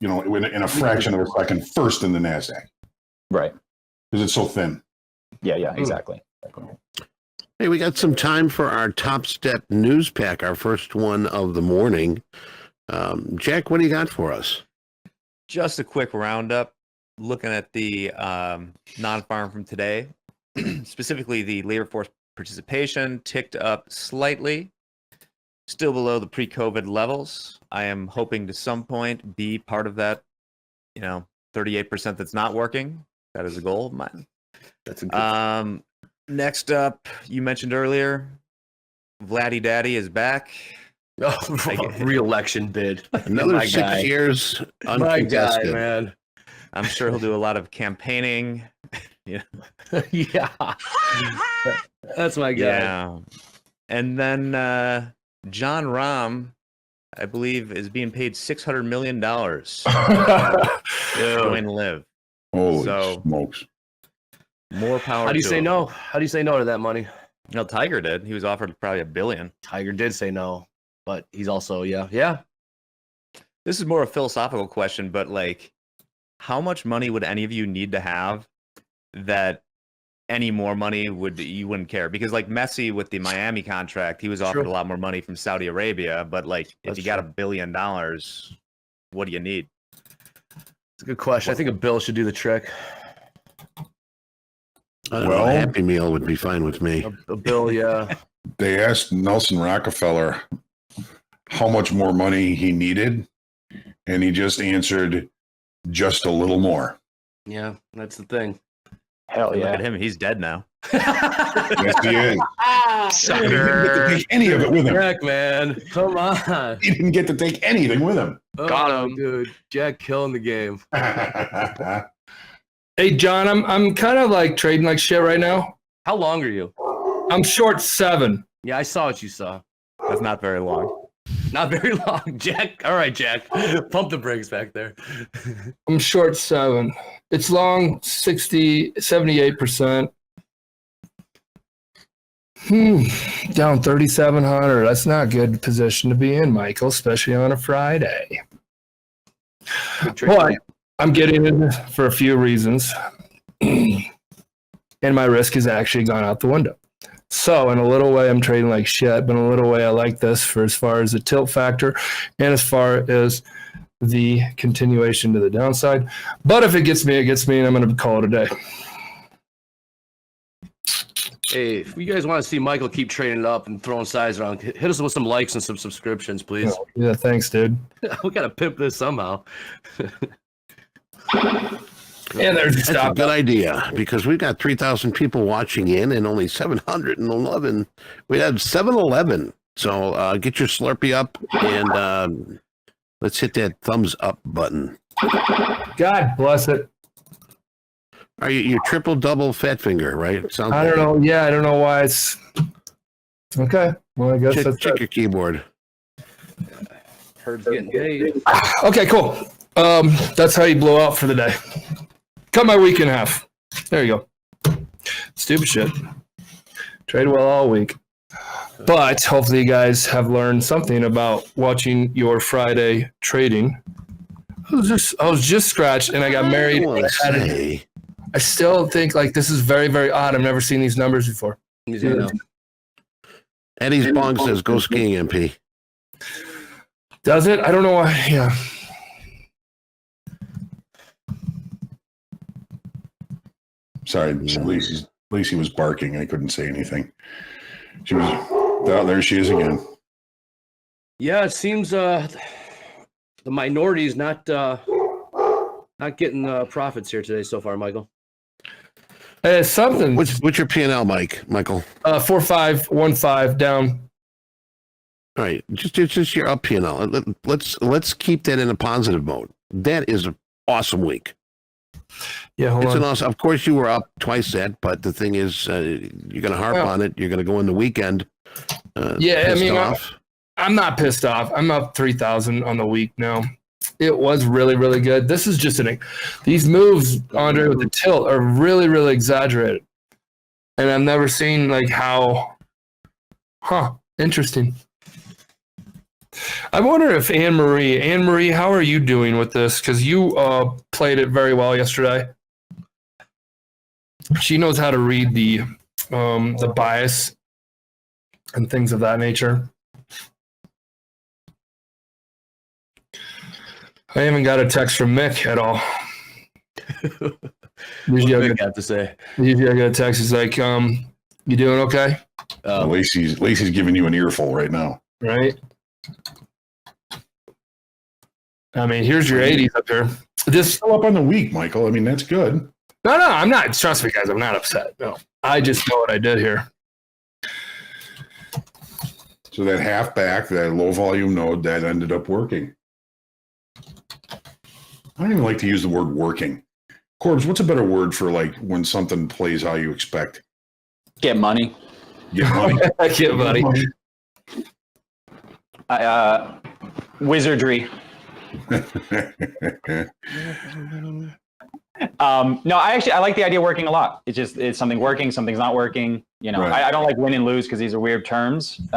in a fraction of a second first in the NASDAQ. Right. Because it's so thin. Yeah, exactly. Hey, we got some time for our Topstep news pack, our first one of the morning. Jack, what do you got for us? Just a quick roundup. Looking at the non-farm from today, specifically the labor force participation ticked up slightly, still below the pre-COVID levels. I am hoping to some point be part of that, 38% that's not working. That is a goal of mine. That's a good Next up, you mentioned earlier, Vladdy Daddy is back. Re-election bid. Another 6 years uncontested. My guy, man. I'm sure he'll do a lot of campaigning. Yeah. That's my guy. Yeah. And then John Rahm, I believe, is being paid $600 million to join Live. Holy smokes. More power. How do you to say him. no? How do you say no to that money? No, Tiger did. He was offered probably $1 billion. Tiger did say no, but he's also, yeah. This is more a philosophical question, but how much money would any of you need to have that any more money you wouldn't care? Because Messi with the Miami contract, he was offered a lot more money from Saudi Arabia, but if you got $1 billion, what do you need? It's a good question. I think a bill should do the trick. A Happy Meal would be fine with me. A bill, yeah. They asked Nelson Rockefeller how much more money he needed, and he just answered, just a little more. Yeah, that's the thing. Hell yeah. Look at him. He's dead now. Yes, he is. He didn't get to take any of it with him. Jack, man. Come on. He didn't get to take anything with him. Got him. Dude. Jack killing the game. Hey, John, I'm kind of trading like shit right now. How long are you? I'm short 7. Yeah, I saw what you saw. That's not very long. Not very long, Jack. All right, Jack. Pump the brakes back there. I'm short 7. It's long 78%. Down 3,700. That's not a good position to be in, Michael, especially on a Friday. But I'm getting in for a few reasons. And my risk has actually gone out the window. So in a little way, I'm trading like shit, but in a little way, I like this for as far as the tilt factor and as far as the continuation to the downside. But if it gets me, it gets me, and I'm going to call it a day. Hey, if you guys want to see Michael keep trading it up and throwing size around, hit us with some likes and some subscriptions, please. Yeah, thanks, dude. We got to pimp this somehow. And there's That's a good idea because we've got 3,000 people watching in and only 711. We had 711. So get your Slurpee up and let's hit that thumbs up button. God bless it. Are you triple double fat finger, right? Sounds I don't know. Yeah, I don't know why it's okay. Well, I guess check your keyboard. Herb's getting paid. Okay, cool. That's how you blow out for the day. Cut my week in half. There you go. Stupid shit. Trade well all week. But hopefully you guys have learned something about watching your Friday trading. I was just scratched and I got married. I still think this is very, very odd. I've never seen these numbers before. Eddie's Bong says go skiing, MP. Does it? I don't know why. Yeah. Sorry, Lacey's Lacey was barking. I couldn't say anything. She was, oh, there she is again. Yeah, it seems the minority is not getting profits here today so far, Michael. Something. What's your P&L, Michael? 4515 down. All right, just your up P&L. Let's keep that in a positive mode. That is an awesome week. Yeah, hold It's on. an awesome. Of course, you were up twice that, but the thing is, you're going to harp on it. You're going to go in the weekend. Yeah, I mean, off. I'm not pissed off. I'm up 3,000 on the week now. It was really, really good. This is just these moves, Andre, with the tilt are really, really exaggerated. And I've never seen like how, interesting. I wonder if Anne Marie, how are you doing with this? Because you played it very well yesterday. She knows how to read the bias and things of that nature. I haven't got a text from Mick at all. Usually I have to say. get a text. He's like, you doing okay? Lacey's giving you an earful right now. Right? I mean, here's your 80s up here. Just Still up on the week, Michael. I mean, that's good. no, I'm not. Trust me, guys. I'm not upset. No, I just know what I did here. So that halfback, that low volume node, that ended up working. I don't even like to use the word working. Korbs, what's a better word for like when something plays how you expect? Get money. Get money. Get buddy. Wizardry. No, I like the idea of working a lot. It's something working, something's not working. You know, Right. I don't like win and lose because these are weird terms. We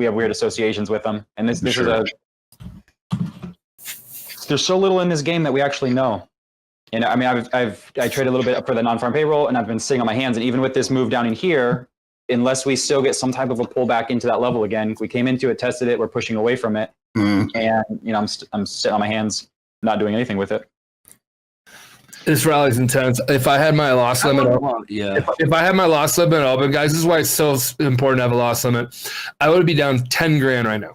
have weird associations with them, and this Sure. there's so little in this game that we actually know. And I mean, I traded a little bit for the non-farm payroll, and I've been sitting on my hands. And even with this move down in here, unless we still get some type of a pullback into that level again, we came into it, tested it, we're pushing away from it, and I'm sitting on my hands, not doing anything with it. This rally's intense. If I had my loss limit up, if I had my loss limit open, guys, this is why it's so important to have a loss limit. I would be down 10 grand right now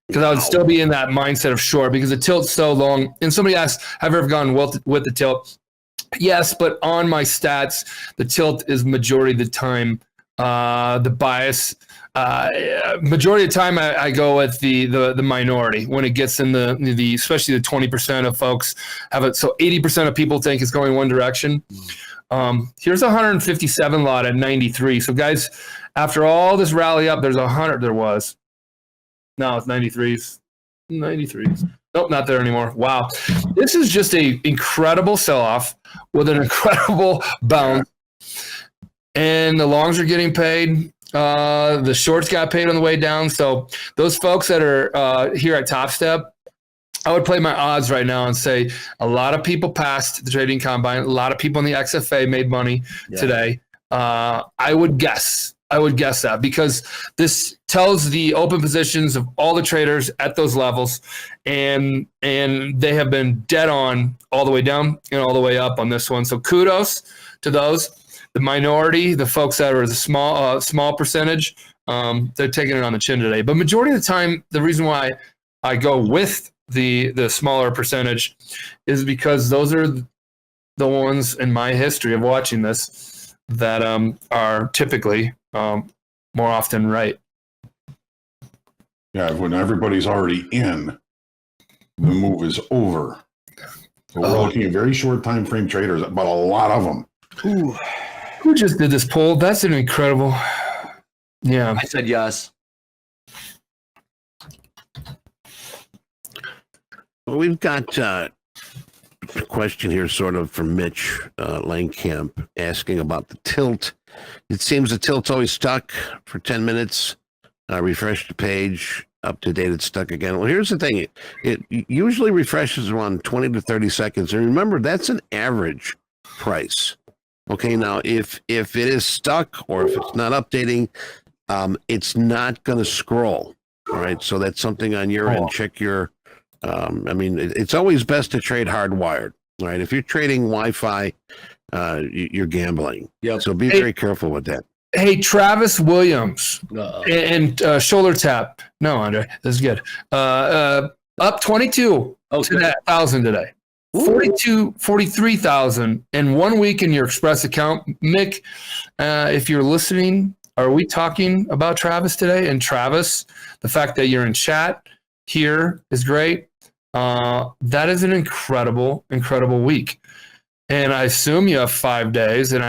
because I would still be in that mindset of short because the tilt's so long. And somebody asked, have you ever gone with the tilt? Yes, but on my stats, the tilt is majority of the time. The bias, majority of the time I go with the minority when it gets in the especially the 20% of folks have it. So 80% of people think it's going one direction. Here's 157 lot at 93. So guys, after all this rally up, there's 100. There was. No, it's 93s. 93s. Nope, not there anymore. Wow. This is just a incredible sell-off with an incredible bounce. And the longs are getting paid. The shorts got paid on the way down. So those folks that are here at Topstep, I would play my odds right now and say a lot of people passed the trading combine. A lot of people in the XFA made money today. I would guess that because this tells the open positions of all the traders at those levels, and they have been dead on all the way down and all the way up on this one. So kudos to those. The minority, the folks that are the small percentage, they're taking it on the chin today. But majority of the time, the reason why I go with the smaller percentage is because those are the ones in my history of watching this that are typically more often right. Yeah, when everybody's already in, the move is over. So we're looking at very short time frame traders, but a lot of them. Ooh. Who just did this poll? That's an incredible. Yeah. I said yes. Well, we've got a question here sort of from Mitch Langkamp asking about the tilt. It seems the tilt's always stuck for 10 minutes. Refresh the page, up to date, it's stuck again. Well, here's the thing. It usually refreshes around 20 to 30 seconds. And remember, that's an average price. Okay, now if it is stuck or if it's not updating, it's not going to scroll. All right, so that's something on your end. Check your, it's always best to trade hardwired. All right, if you're trading Wi-Fi, you're gambling. Yep. So be very careful with that. Hey, Travis Williams Uh, and shoulder tap. No, Andre, this is good. Up 22 Oh, to that 1,000 today. 43,000 in 1 week in your Express account. Mick, if you're listening, are we talking about Travis today? And Travis, the fact that you're in chat here is great. That is an incredible week. And I assume you have 5 days, and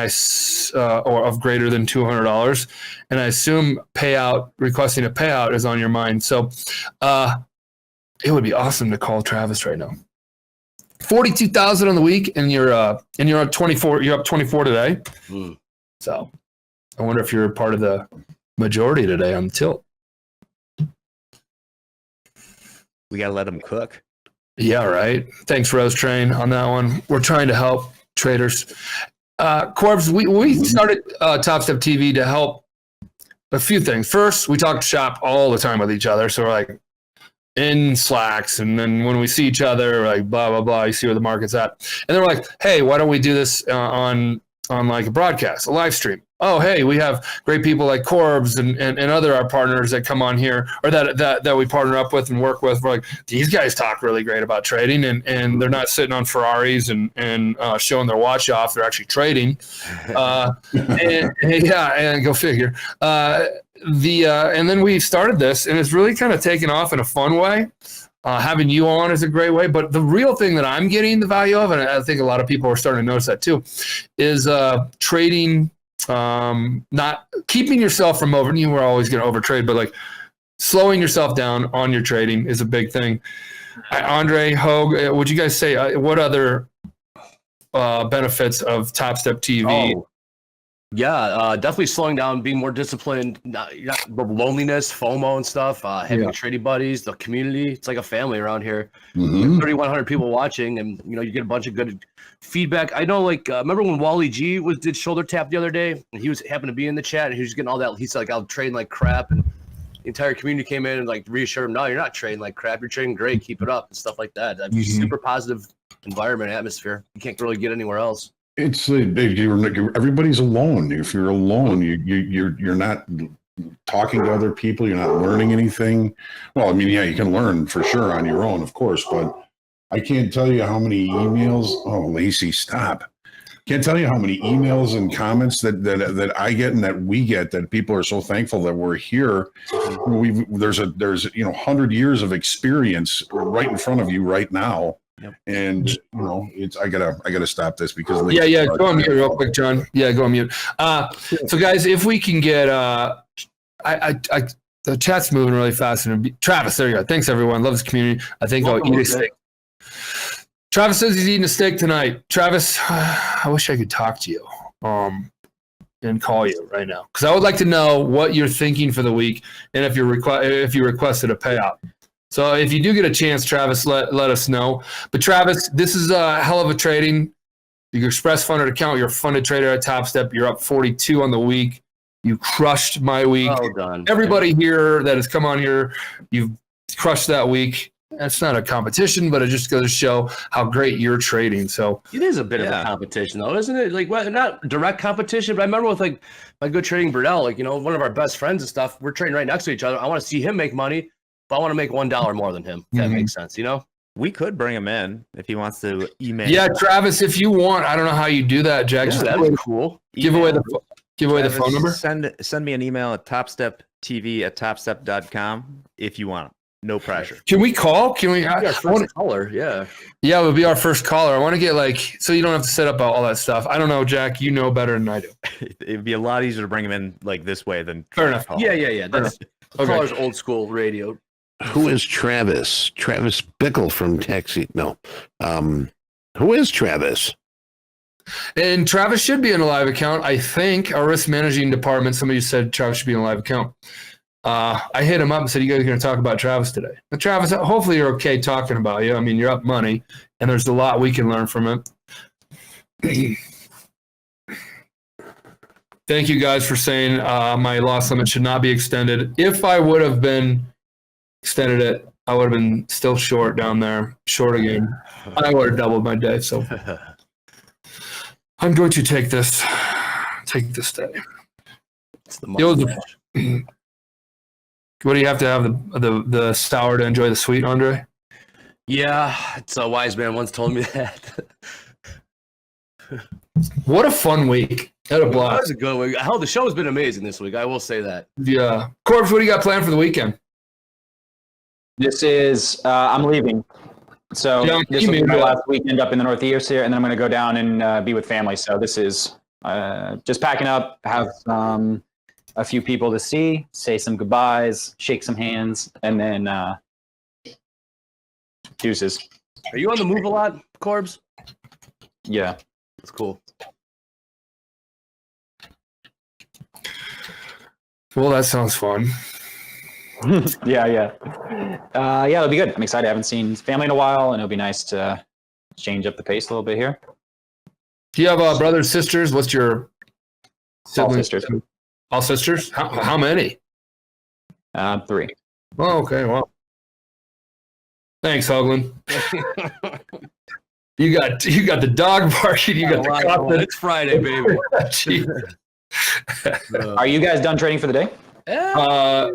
or of greater than $200, and I assume requesting a payout is on your mind. So, it would be awesome to call Travis right now. 42,000 on the week, and you're up 24. You're up 24 today. Mm. So, I wonder if you're a part of the majority today on the tilt. We gotta let them cook. Yeah, right. Thanks, Rose Train, on that one. We're trying to help traders. Korbs, we started Topstep TV to help a few things. First, we talk shop all the time with each other. So we're like in Slacks. And then when we see each other, like blah, blah, blah, you see where the market's at. And then we're like, hey, why don't we do this on like a broadcast, a live stream? Oh, hey, we have great people like Korbs and other our partners that come on here, or that we partner up with and work with. We're like, these guys talk really great about trading, and they're not sitting on Ferraris and showing their watch off. They're actually trading. And go figure. And then we started this, and it's really kind of taken off in a fun way. Having you on is a great way, but the real thing that I'm getting the value of, and I think a lot of people are starting to notice that too, is trading. Not keeping yourself from over. You were always going to overtrade, but like slowing yourself down on your trading is a big thing. Andre, Hogue, would you guys say what other benefits of Topstep TV? Oh. Yeah, definitely slowing down, being more disciplined, the loneliness, FOMO and stuff, having trading buddies, the community. It's like a family around here. 3,100 people watching, and you get a bunch of good feedback. I know, like, remember when Wally G did shoulder tap the other day, and he happened to be in the chat, and he was getting all that. He's like, I'll trade like crap, and the entire community came in and like reassured him, no, you're not trading like crap. You're trading great. Keep it up and stuff like that. Super positive environment, atmosphere. You can't really get anywhere else. It's everybody's alone. If you're alone, you're not talking to other people. You're not learning anything. Well, I mean, yeah, you can learn for sure on your own, of course, but I can't tell you how many emails. Oh, Lacey, stop! Can't tell you how many emails and comments that I get and that we get, that people are so thankful that we're here. There's 100 years of experience right in front of you right now. Yep. And I gotta stop this because go on mute real quick, John. Go on mute. So guys, if we can get the chat's moving really fast, and Travis, there you go. Thanks everyone. Love this community. I think I'll eat a steak. Travis says he's eating a steak tonight. Travis, I wish I could talk to you and call you right now, because I would like to know what you're thinking for the week, and if you requested a payout. So if you do get a chance, Travis, let us know. But Travis, this is a hell of a trading. Your Express funded account, you're a funded trader at Topstep. You're up 42 on the week. You crushed my week. Well done. Everybody here that has come on here, you've crushed that week. That's not a competition, but it just goes to show how great you're trading. So it is a bit of a competition, though, isn't it? Like, well, not direct competition, but I remember with like my good trading Burdell, like, one of our best friends and stuff. We're trading right next to each other. I want to see him make money. I want to make $1 more than him. That makes sense, We could bring him in if he wants to email. Yeah, Travis, if you want, I don't know how you do that, Jack. Yeah, that'd be cool. Give away the phone number. Send me an email at TopstepTV@topstep.com if you want. No pressure. Can we call? Can we? Our first caller, yeah. Yeah, it would be our first caller. I want to get so you don't have to set up all that stuff. I don't know, Jack. You know better than I do. It'd be a lot easier to bring him in like this way than fair enough. Yeah. That's caller's old school radio. Who is Travis? Travis Bickle from Taxi. No. Who is Travis? And Travis should be in a live account. I think our risk managing department, somebody said Travis should be in a live account. I hit him up and said, you guys are going to talk about Travis today. But Travis, hopefully you're okay talking about you. I mean, you're up money, and there's a lot we can learn from it. Thank you guys for saying my loss limit should not be extended. If I would have been extended it, I would have been still short down there, short again. I would have doubled my day. So, I'm going to take this day. It's the muscle Yo, mash. What do you have to have the sour to enjoy the sweet, Andre? Yeah, it's a wise man once told me that. What a fun week. Had a That was blast. a good week. Hell, the show has been amazing this week. I will say that. Yeah. Korbs, what do you got planned for the weekend? This is I'm leaving. So Yeah, this will be my last weekend up in the Northeast here, and then I'm going to go down and be with family. So this is just packing up, have a few people to see, say some goodbyes, shake some hands, and then deuces. Are you on the move a lot, Korbs? Yeah. That's cool. Well, that sounds fun. Yeah, it'll be good. I'm excited. I haven't seen family in a while, and it'll be nice to change up the pace a little bit here. Do you have brothers, sisters? What's your siblings? sisters. All sisters? How many? 3. Oh, okay. Well, thanks, Hoagland. You got the dog barking. You got the cop. It's Friday, baby. Are you guys done training for the day? I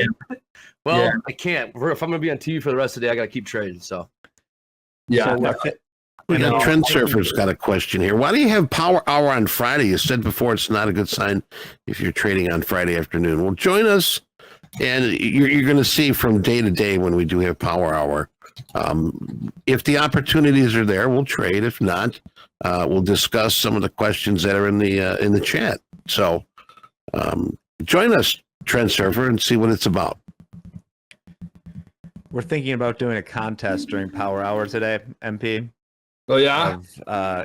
am. Well, Yeah. I can't. If I'm gonna be on TV for the rest of the day, I gotta keep trading. So Yeah. We got Trend Surfer's got a question here. Why do you have Power Hour on Friday? You said before it's not a good sign if you're trading on Friday afternoon. Well, join us, and you're going to see from day to day when we do have Power Hour. If the opportunities are there, we'll trade. If not, we'll discuss some of the questions that are in the chat. So join us, Trend Surfer, and see what it's about. We're thinking about doing a contest during Power Hour today, MP. Oh yeah.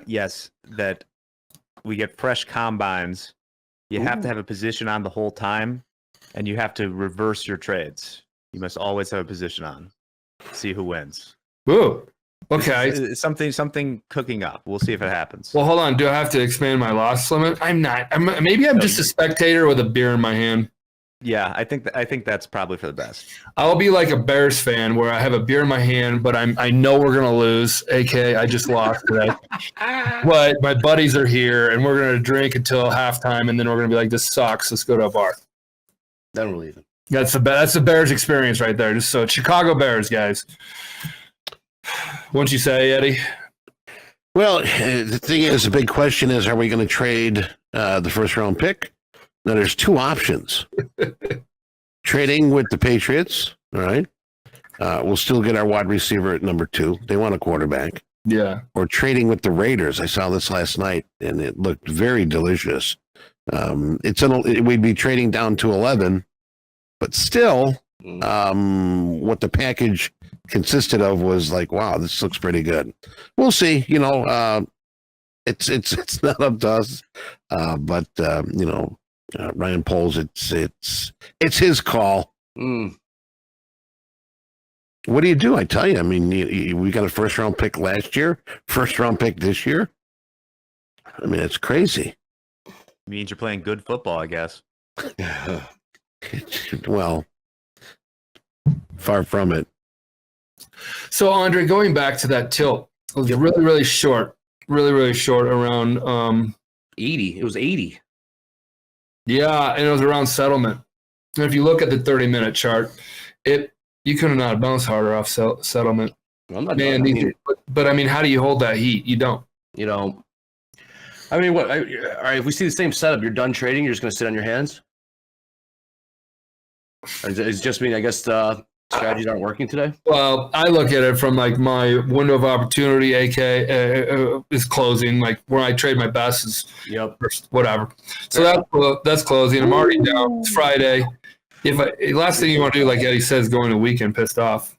Yes, that we get fresh combines. You have to have a position on the whole time, and you have to reverse your trades. You must always have a position on. See who wins. Ooh. Okay. It's something cooking up. We'll see if it happens. Well, hold on. Do I have to expand my loss limit? I'm not. Maybe I'm just a spectator with a beer in my hand. Yeah, I think that's probably for the best. I'll be like a Bears fan where I have a beer in my hand, but I know we're gonna lose. AK, I just lost today. But my buddies are here, and we're gonna drink until halftime, and then we're gonna be like, "This sucks. Let's go to a bar." then we're leaving. That's the Bears experience right there. Just so Chicago Bears guys. What'd you say, Eddie? Well, the thing is, the big question is, are we going to trade the first round pick? Now, there's two options. Trading with the Patriots, all right? We'll still get our wide receiver at number 2. They want a quarterback. Yeah. Or trading with the Raiders. I saw this last night, and it looked very delicious. We'd be trading down to 11, but still, what the package consisted of was like, wow, this looks pretty good. We'll see. It's not up to us, but Ryan Poles, it's his call. What do you do? I tell you, I mean, we got a first round pick last year, first round pick this year. I mean, it's crazy. It means you're playing good football, I guess. Well, far from it. So, Andre, going back to that tilt, it was really, really short, around 80. It was 80. Yeah, and it was around settlement. And if you look at the 30-minute chart, you could have not bounced harder off settlement. I'm not Man, done. but I mean, how do you hold that heat? You don't. I mean, what? All right, if we see the same setup, you're done trading. You're just going to sit on your hands. It's just me. I guess strategies aren't working today. Well, I look at it from like my window of opportunity, AK, is closing. Like where I trade my best is whatever. So that's closing. I'm already down. It's Friday. Last thing you want to do, like Eddie says, going to weekend pissed off.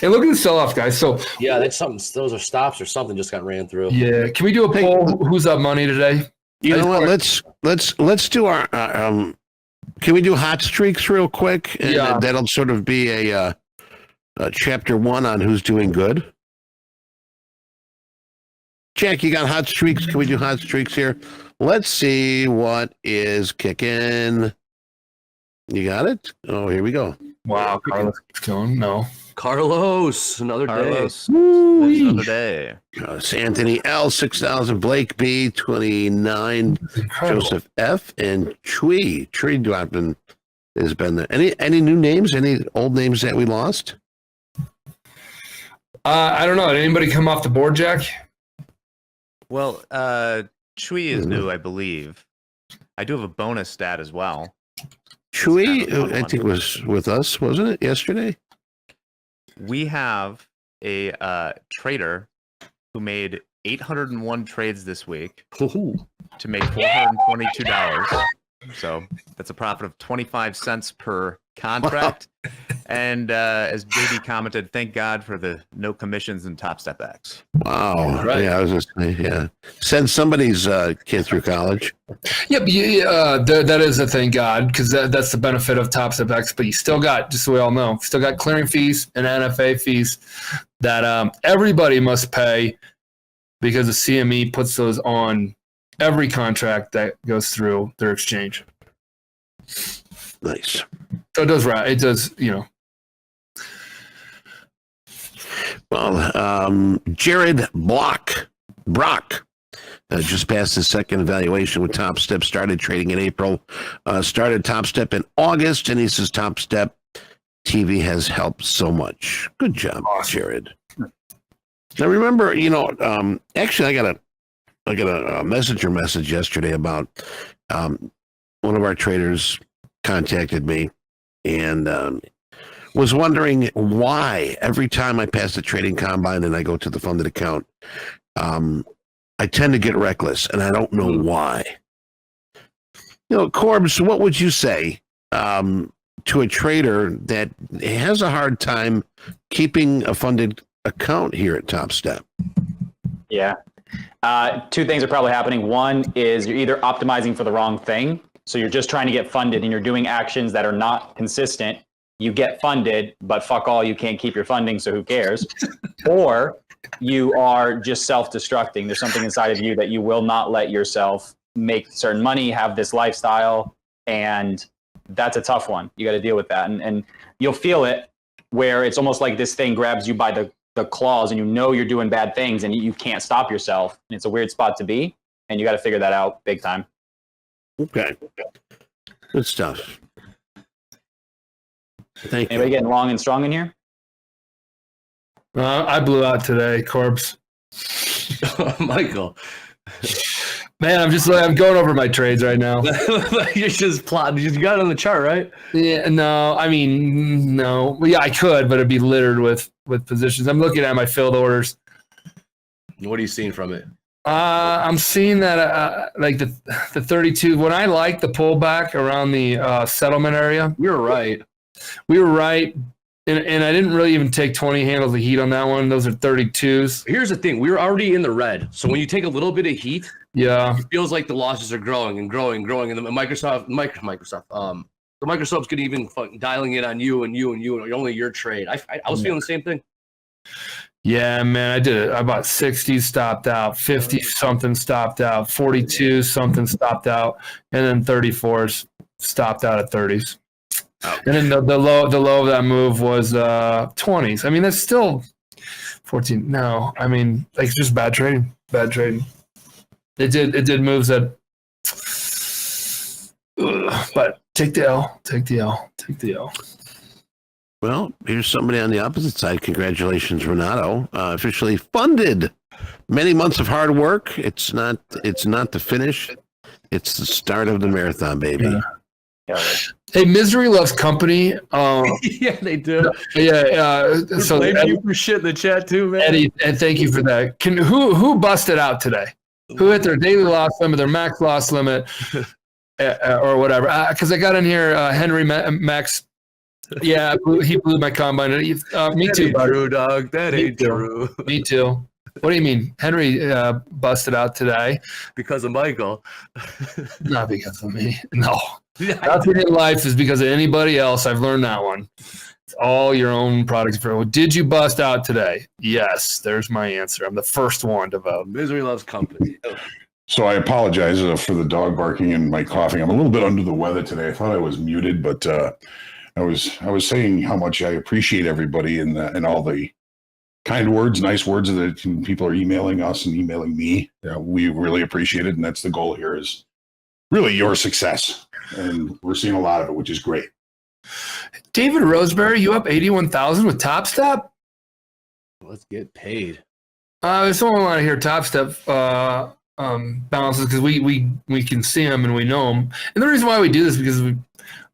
And look at the sell-off, guys. So yeah, that's something. Those are stops or something just got ran through. Yeah, can we do a poll? Who's up money today? You know what? Let's do our. Can we do hot streaks real quick? And that'll sort of be a chapter 1 on who's doing good. Jack, you got hot streaks? Can we do hot streaks here? Let's see what is kicking. You got it? Oh, here we go. Wow, Carlos keeps going. No, Carlos, another day. Carlos, Woo-wee. another day. It's Anthony L, 6,000. Blake B, 29. Incredible. Joseph F and Tree dropping has been there. Any new names? Any old names that we lost? I don't know. Did anybody come off the board, Jack? Well, Chui is new, I believe. I do have a bonus stat as well. Chewy, It's kind of a fun I think was with us, wasn't it, yesterday? We have a trader who made 801 trades this week to make $422. So that's a profit of 25 cents per contract. And as JD commented, thank God for the no commissions in Topstep X. Wow. Right. Yeah, I was just saying, yeah. Send somebody's kid through college. Yeah, but that is a thank God, because that's the benefit of Topstep X. But you still got, just so we all know, still got clearing fees and NFA fees that everybody must pay, because the CME puts those on every contract that goes through their exchange. Nice. So it does, right? It does, you know. Well, Jared Brock just passed his second evaluation with Topstep, started trading in April, started Topstep in August, and he says Topstep TV has helped so much. Good job, Jared. Now remember, actually I got a messenger message yesterday about one of our traders contacted me and was wondering why every time I pass the trading combine and I go to the funded account, I tend to get reckless, and I don't know why. Korbs, what would you say to a trader that has a hard time keeping a funded account here at Topstep? Yeah. Two things are probably happening. One is you're either optimizing for the wrong thing. So you're just trying to get funded and you're doing actions that are not consistent. You get funded, but fuck all, you can't keep your funding, so who cares? Or you are just self-destructing. There's something inside of you that you will not let yourself make certain money, have this lifestyle, and that's a tough one. You got to deal with that. And you'll feel it where it's almost like this thing grabs you by the claws and you're doing bad things and you can't stop yourself. And it's a weird spot to be, and you got to figure that out big time. Okay. Good stuff. Thank Anybody you. getting long and strong in here? I blew out today, Korbs. Michael. Man, I'm going over my trades right now. You're just plotting. You got it on the chart, right? Yeah, no. Well, yeah, I could, but it'd be littered with positions. I'm looking at my filled orders. What are you seeing from it? I'm seeing that like the 32. When I like the pullback around the settlement area, We were right. and I didn't really even take 20 handles of heat on that one. Those are 32s. Here's the thing: we were already in the red. So when you take a little bit of heat, Yeah, it feels like the losses are growing and growing, and the Microsoft's gonna even dialing in on you and only your trade. I was feeling the same thing. yeah, man. I did it. I bought 60 stopped out, 50 something stopped out, 42 something stopped out, and then 34s stopped out at 30s. Oh. And then the low of that move was 20s. I mean, that's still 14. No, I mean, like, it's just bad trading. Bad trading. It did moves that. But take the L. Well, here's somebody on the opposite side. Congratulations, Renato. Officially funded. Many months of hard work. It's not the finish. It's the start of the marathon, baby. Yeah. Hey, misery loves company. Yeah, they do. Yeah. So Blame you for shit in the chat too, man. Eddie, and thank you for that. Who busted out today? Who hit their daily loss limit, their max loss limit, or whatever? Because I got in here, Henry Max. Yeah, he blew my combine. Me too, That true, dog. That Me ain't too. true. Me too. What do you mean? Henry busted out today. Because of Michael. Not because of me. No. Yeah, Nothing in life is because of anybody else. I've learned that one. It's all your own products. Did you bust out today? Yes. There's my answer. I'm the first one to vote. misery loves company. So I apologize for the dog barking and my coughing. I'm a little bit under the weather today. I thought I was muted, but I was saying how much I appreciate everybody and all the kind words, nice words that people are emailing us and emailing me. We really appreciate it, and that's the goal here, is really your success, and we're seeing a lot of it, which is great. David Roseberry, you up 81,000 with Topstep? Let's get paid. I just don't want to hear Topstep balances, because we can see them and we know them. And the reason why we do this is because we want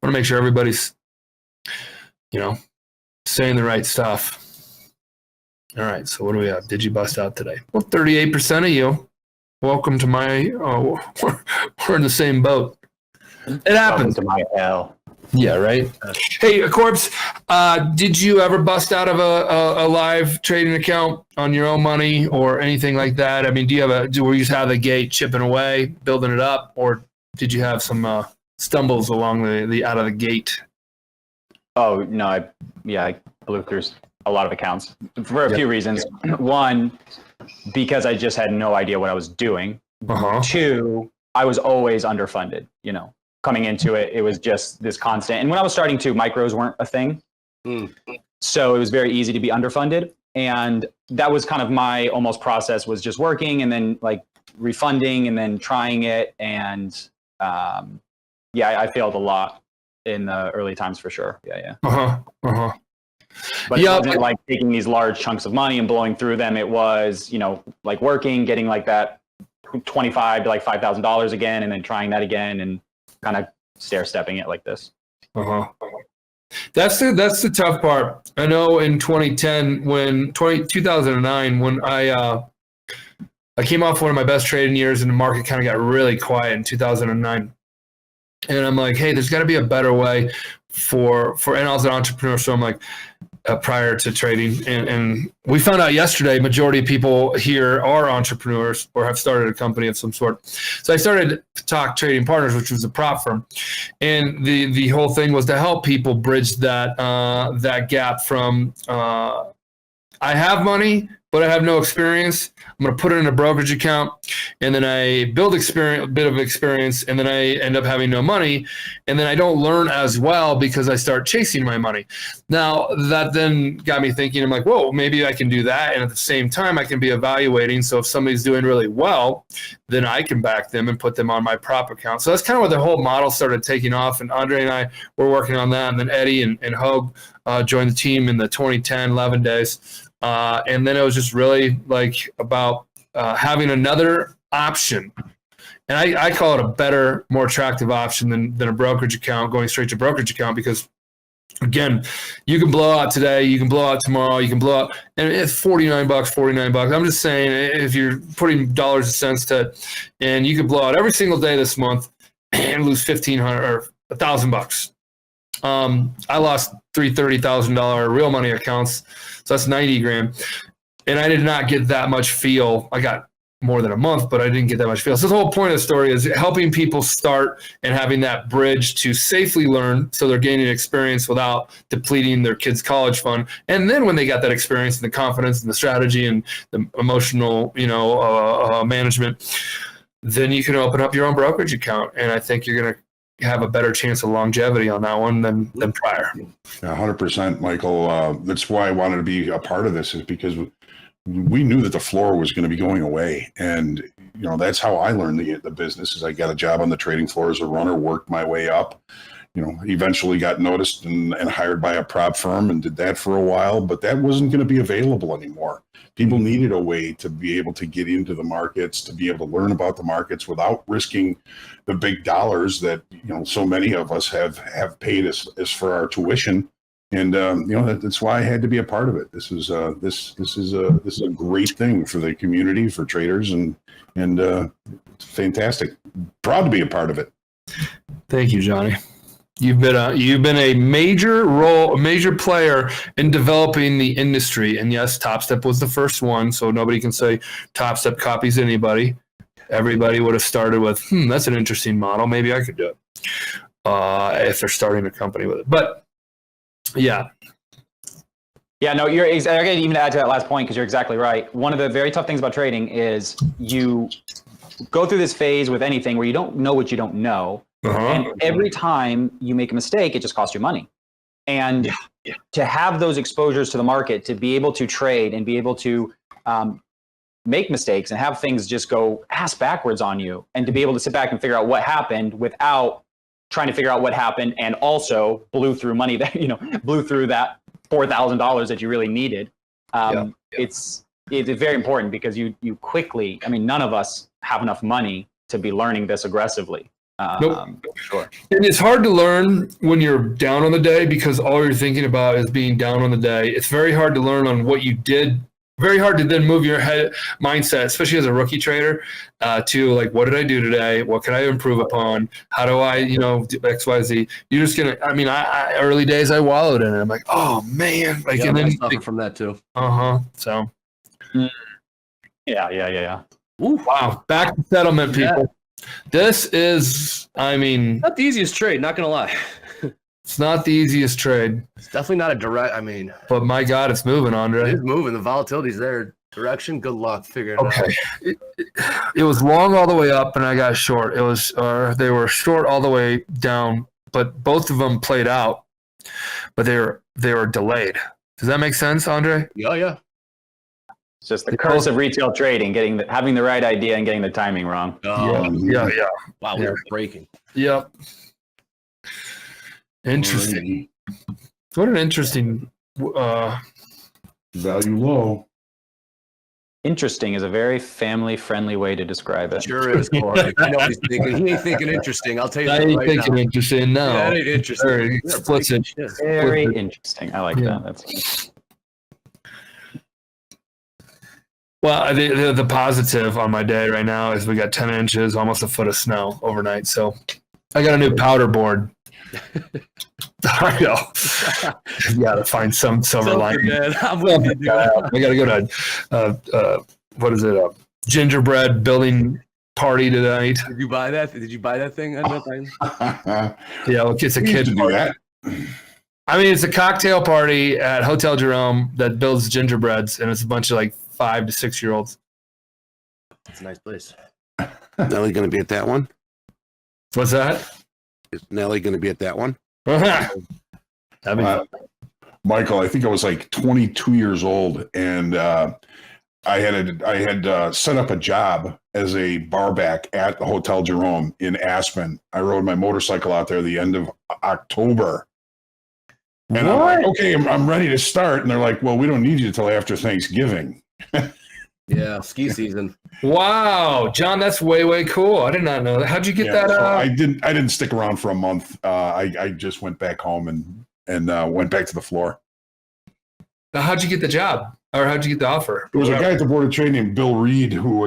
to make sure everybody's, saying the right stuff. All right, so what do we have? Did you bust out today? Well, 38% of you. Welcome to my. We're in the same boat. It happens. Welcome to my hell. Yeah, right. Hey, Korbs, did you ever bust out of a live trading account on your own money or anything like that? I mean, were you just out of the gate chipping away, building it up, or did you have some stumbles along the out of the gate? Oh no, I blew through a lot of accounts for a few reasons. One, because I just had no idea what I was doing. Uh-huh. Two, I was always underfunded. Coming into it, it was just this constant. And when I was starting to, micros weren't a thing. So it was very easy to be underfunded. And that was kind of my almost process, was just working and then like refunding and then trying it. And I failed a lot in the early times for sure. Yeah. But it wasn't like taking these large chunks of money and blowing through them. It was, like working, getting like that $25 to like $5,000 again, and then trying that again, and kind of stair-stepping it like this. That's the tough part. I know in 2009, when I came off one of my best trading years, and the market kind of got really quiet in 2009. And I'm like, hey, there's got to be a better way and I was an entrepreneur, so I'm like, prior to trading, and we found out yesterday, majority of people here are entrepreneurs or have started a company of some sort. So I started Talk Trading Partners, which was a prop firm, and the whole thing was to help people bridge that gap from I have money, but I have no experience. I'm going to put it in a brokerage account, and then I build a bit of experience, and then I end up having no money, and then I don't learn as well because I start chasing my money. Now, that then got me thinking, I'm like, whoa, maybe I can do that, and at the same time, I can be evaluating. So if somebody's doing really well, then I can back them and put them on my prop account. So that's kind of where the whole model started taking off, and Andre and I were working on that, and then Eddie and Hogue joined the team in the 2010, 11 days. And then it was just really like about having another option. And I call it a better, more attractive option than a brokerage account, going straight to brokerage account, because again, you can blow out today, you can blow out tomorrow, you can blow out, and it's $49. I'm just saying, if you're putting dollars and cents to it, and you can blow out every single day this month and lose $1,500 or $1,000. I lost $330,000 real money accounts, so that's 90 grand, and I did not get that much feel. I got more than a month, but I didn't get that much feel. So the whole point of the story is helping people start and having that bridge to safely learn, so they're gaining experience without depleting their kids' college fund. And then when they got that experience and the confidence and the strategy and the emotional, management, then you can open up your own brokerage account. And I think you're going to have a better chance of longevity on that one than prior. 100%, Michael. That's why I wanted to be a part of this, is because we knew that the floor was going to be going away. And, that's how I learned the business. Is I got a job on the trading floor as a runner, worked my way up, eventually got noticed and hired by a prop firm, and did that for a while, but that wasn't going to be available anymore. People needed a way to be able to get into the markets, to be able to learn about the markets without risking the big dollars that, so many of us have paid as for our tuition. And, that's why I had to be a part of it. This is a great thing for the community, for traders, and fantastic. Proud to be a part of it. Thank you, Johnny. You've been a major player in developing the industry. And yes, Topstep was the first one, so nobody can say Topstep copies anybody. Everybody would have started with, that's an interesting model. Maybe I could do it if they're starting a company with it. But yeah. Yeah, no, you're exactly. Even to add to that last point, because you're exactly right. One of the very tough things about trading is you go through this phase with anything where you don't know what you don't know. Uh-huh. And every time you make a mistake, it just costs you money. And to have those exposures to the market, to be able to trade and be able to make mistakes and have things just go ass backwards on you, and to be able to sit back and figure out what happened without trying to figure out what happened, and also blew through money that, blew through that $4,000 that you really needed. It's very important, because you quickly, none of us have enough money to be learning this aggressively. Nope. Sure. And it's hard to learn when you're down on the day, because all you're thinking about is being down on the day. It's very hard to learn on what you did. Very hard to then move your mindset, especially as a rookie trader, to like, what did I do today? What can I improve upon? How do I, do X, Y, Z? You're just gonna. I early days I wallowed in it. I'm like, oh man, like, Yeah, and then I suffer from that too. So. Yeah. Ooh, wow. Back to settlement, people. This is, not the easiest trade, not gonna lie. it's not the easiest trade, It's definitely not a direct. but my God, it's moving, Andre. It is moving. The volatility's there. Direction. Good luck figuring it Okay. out. It was long all the way up, and I got short. It was, they were short all the way down, but both of them played out, but they were delayed. Does that make sense, Andre? Yeah. It's just the curse of retail trading, having the right idea and getting the timing wrong. Yeah. Wow, we were breaking. Yep. Interesting. What an interesting. Value low. Interesting is a very family-friendly way to describe it. Sure is, Corey. I know what he's thinking. He ain't thinking interesting. I'll tell you I that ain't right thinking now. interesting. No. Yeah, it ain't interesting. Very Yeah, explicit. breaking shit. Very interesting. I like Yeah. that. That's Well, the positive on my day right now is we got 10 inches, almost a foot of snow overnight. So I got a new powder board. I know. You got to find some silver lining. Man. I'm with you, dude. I got to go to, what is it, a gingerbread building party tonight. Did you buy that? Did you buy that thing? Yeah, it's a We used kid to do party. that. It's a cocktail party at Hotel Jerome that builds gingerbreads, and it's a bunch of like 5 to 6 year olds. It's a nice place. Nelly going to be at that one? What's that? Is Nelly going to be at that one? That'd be fun. Michael, I think I was like 22 years old, and I had set up a job as a barback at the Hotel Jerome in Aspen. I rode my motorcycle out there the end of October. And I'm like, okay, I'm ready to start. And they're like, well, we don't need you until after Thanksgiving. Yeah, ski season. Wow, John, that's way cool. I did not know that. How'd you get that? So I didn't stick around for a month. I just went back home and went back to the floor. How'd you get the job, or how'd you get the offer? There was a guy at the board of trade named Bill Reed who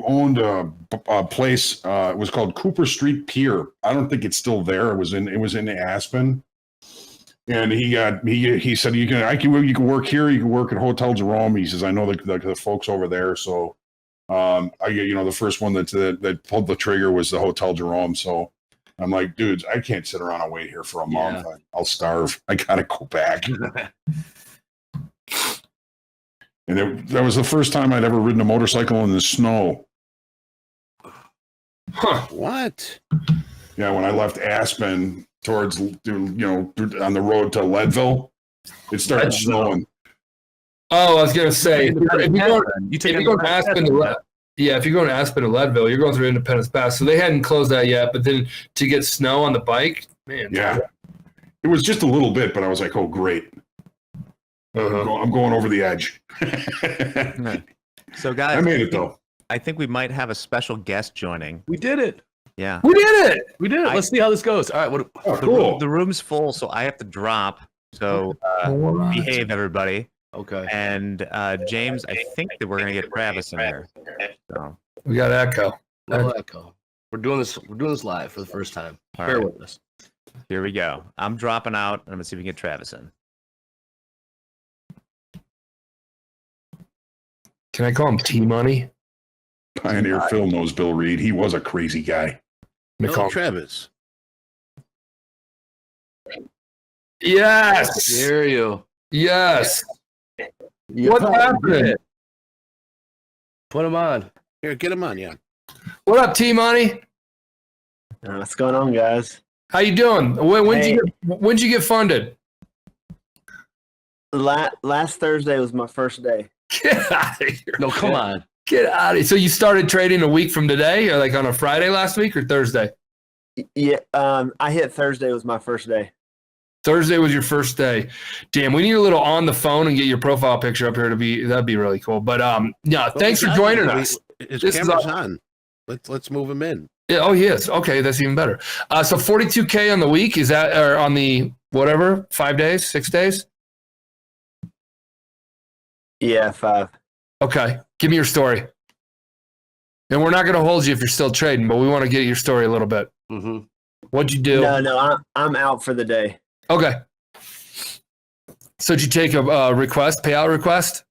owned a place. It was called Cooper Street Pier. I don't think it's still there. It was in Aspen. And he said, you can work here, you can work at Hotel Jerome. He says, I know the folks over there. So the first one that pulled the trigger was the Hotel Jerome. So I'm like, dudes, I can't sit around and wait here for a month. I'll starve. I gotta go back. And that was the first time I'd ever ridden a motorcycle in the snow. Huh. What? Yeah, when I left Aspen towards, on the road to Leadville, it started snowing. Oh, I was gonna say, if you're going You to Aspen to Leadville, you're going through Independence Pass. So they hadn't closed that yet, but then to get snow on the bike, man. Yeah. It was just a little bit, but I was like, oh, great. I'm going over the edge. So, guys, I made it, though. I think we might have a special guest joining. We did it. Yeah. We did it. We did it. Let's see how this goes. All right. Cool. The room's full, so I have to drop. So behave, everybody. Okay. And James, I think that we're gonna get Travis in here. So, We got echo. No echo. We're doing this live for the first time. all Bear right, with us. here we go. I'm dropping out. I'm gonna see if we can get Travis in. Can I call him T-Money? Pioneer Phil knows Bill Reed. He was a crazy guy. No, Travis. Yes. Hear you. Yes. What happened? Put him on. Here, get him on, yeah. What up, T-Money? What's going on, guys? How you doing? When'd you get funded? last Thursday was my first day. Get out of here. No, come on. Get out of here. So you started trading a week from today, or like on a Friday last week or Thursday? Yeah, I hit Thursday was my first day. Thursday was your first day. Damn, we need a little on the phone and get your profile picture up here that'd be really cool. But yeah, thanks for joining us. His This is camera's on. Let's move him in. Yeah, oh, he is. Okay, that's even better. So 42K on the week, is that, or on the whatever, 5 days, 6 days? Yeah, 5. Okay, give me your story. And we're not going to hold you if you're still trading, but we want to get your story a little bit. Mm-hmm. What'd you do? No, I'm out for the day. Okay. So did you take a payout request?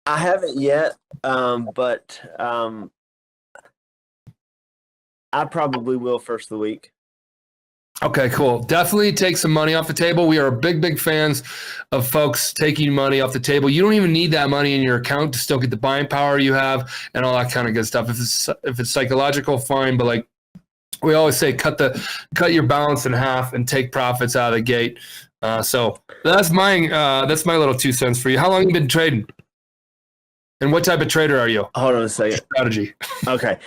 I haven't yet, but I probably will first of the week. Okay, cool. Definitely take some money off the table. We are big fans of folks taking money off the table. You don't even need that money in your account to still get the buying power you have and all that kind of good stuff. If it's psychological, fine. But like we always say, cut your balance in half and take profits out of the gate. So that's my little 2 cents for you. How long have you been trading? And what type of trader are you? Hold on a second. Strategy. Okay.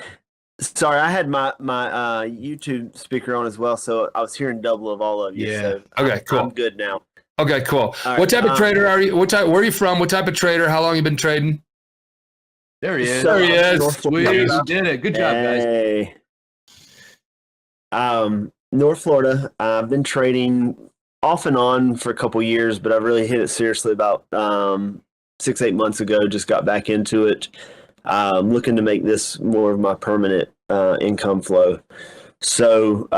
Sorry, I had my YouTube speaker on as well, so I was hearing double of all of you. Yeah. So Okay, cool. I'm good now. Okay, cool. All What right, type of trader are you? Where are you from? What type of trader? How long you been trading? There he is. So, There he is. North Sweet. Florida. You did it. Good job, guys. Hey. North Florida. I've been trading off and on for a couple years, but I really hit it seriously about 6-8 months ago. Just got back into it. Looking to make this more of my permanent income flow. So,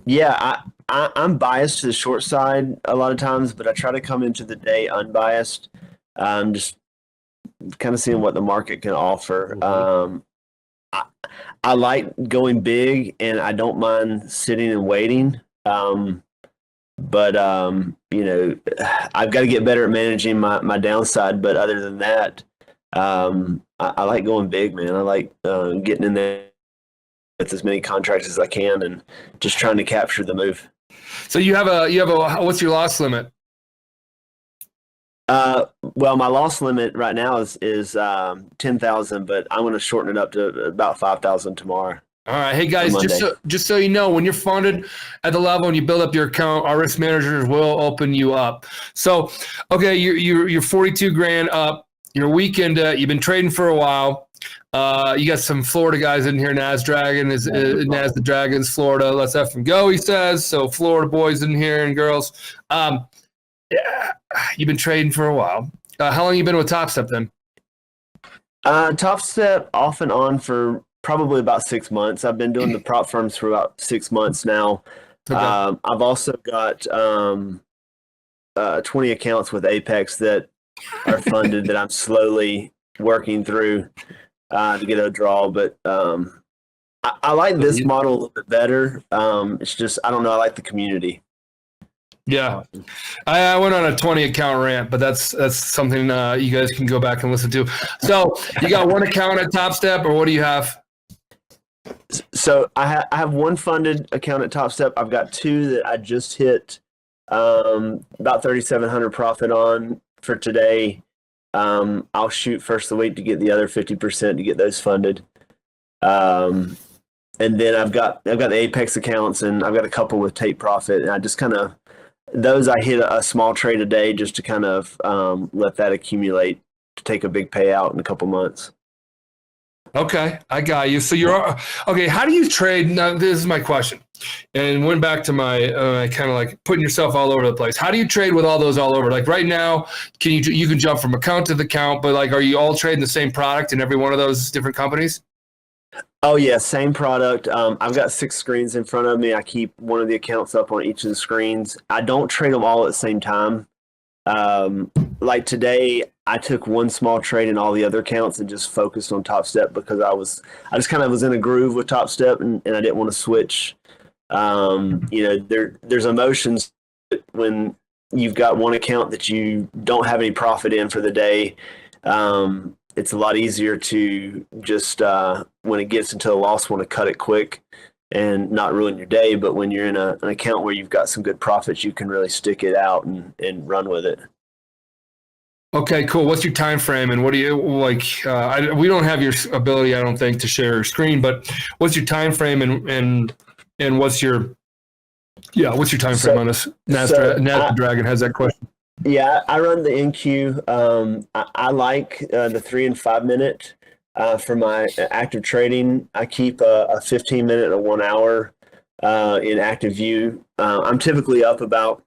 yeah, I'm biased to the short side a lot of times, but I try to come into the day unbiased. Just kind of seeing what the market can offer. I like going big, and I don't mind sitting and waiting. But you know, I've got to get better at managing my downside. But other than that, I like going big, man. I like getting in there with as many contracts as I can and just trying to capture the move. So you have a what's your loss limit? Well, my loss limit right now is 10,000, but I'm going to shorten it up to about 5,000 tomorrow. All right, hey guys, just so you know, when you're funded at the level and you build up your account, our risk managers will open you up. So, okay, you're 42 grand up. Your weekend, you've been trading for a while. You got some Florida guys in here. Naz the Dragons, Florida. Let's F and go, he says. So Florida boys in here and girls. Yeah, you've been trading for a while. How long you been with Topstep then? Topstep off and on for probably about 6 months. I've been doing the prop firms for about 6 months now. Okay. I've also got 20 accounts with Apex that are funded that I'm slowly working through to get a draw. But I like this model a little bit better. It's just, I don't know, I like the community. Yeah, I went on a 20 account rant, but that's something you guys can go back and listen to. So you got one account at Topstep, or what do you have? So I have one funded account at Topstep. I've got 2 that I just hit about 3,700 profit on for today. I'll shoot first of the week to get the other 50% to get those funded. And then I've got the Apex accounts, and I've got a couple with take profit, and I just kind of, those I hit a small trade a day just to kind of let that accumulate to take a big payout in a couple months. Okay, I got you. So you're okay. How do you trade? Now, this is my question, and went back to my kind of like putting yourself all over the place. How do you trade with all those all over? Like right now, you can jump from account to account, but like, are you all trading the same product in every one of those different companies? Oh yeah, same product. I've got 6 screens in front of me. I keep one of the accounts up on each of the screens. I don't trade them all at the same time. Like today, I took one small trade in all the other accounts and just focused on Topstep because I just kind of was in a groove with Topstep and I didn't want to switch. You know, there's emotions when you've got one account that you don't have any profit in for the day. It's a lot easier to just when it gets into a loss, want to cut it quick. and not ruin your day. But when you're in an account where you've got some good profits, you can really stick it out and run with it. Okay, cool. What's your time frame, and what do you like? We don't have your ability, I don't think, to share your screen. But what's your time frame, and what's your time frame on this? Nasdaq Dragon has that question. Yeah, I run the NQ. I like the 3 and 5 minute for my active trading. I keep a 15-minute and a 1 hour in active view. I'm typically up about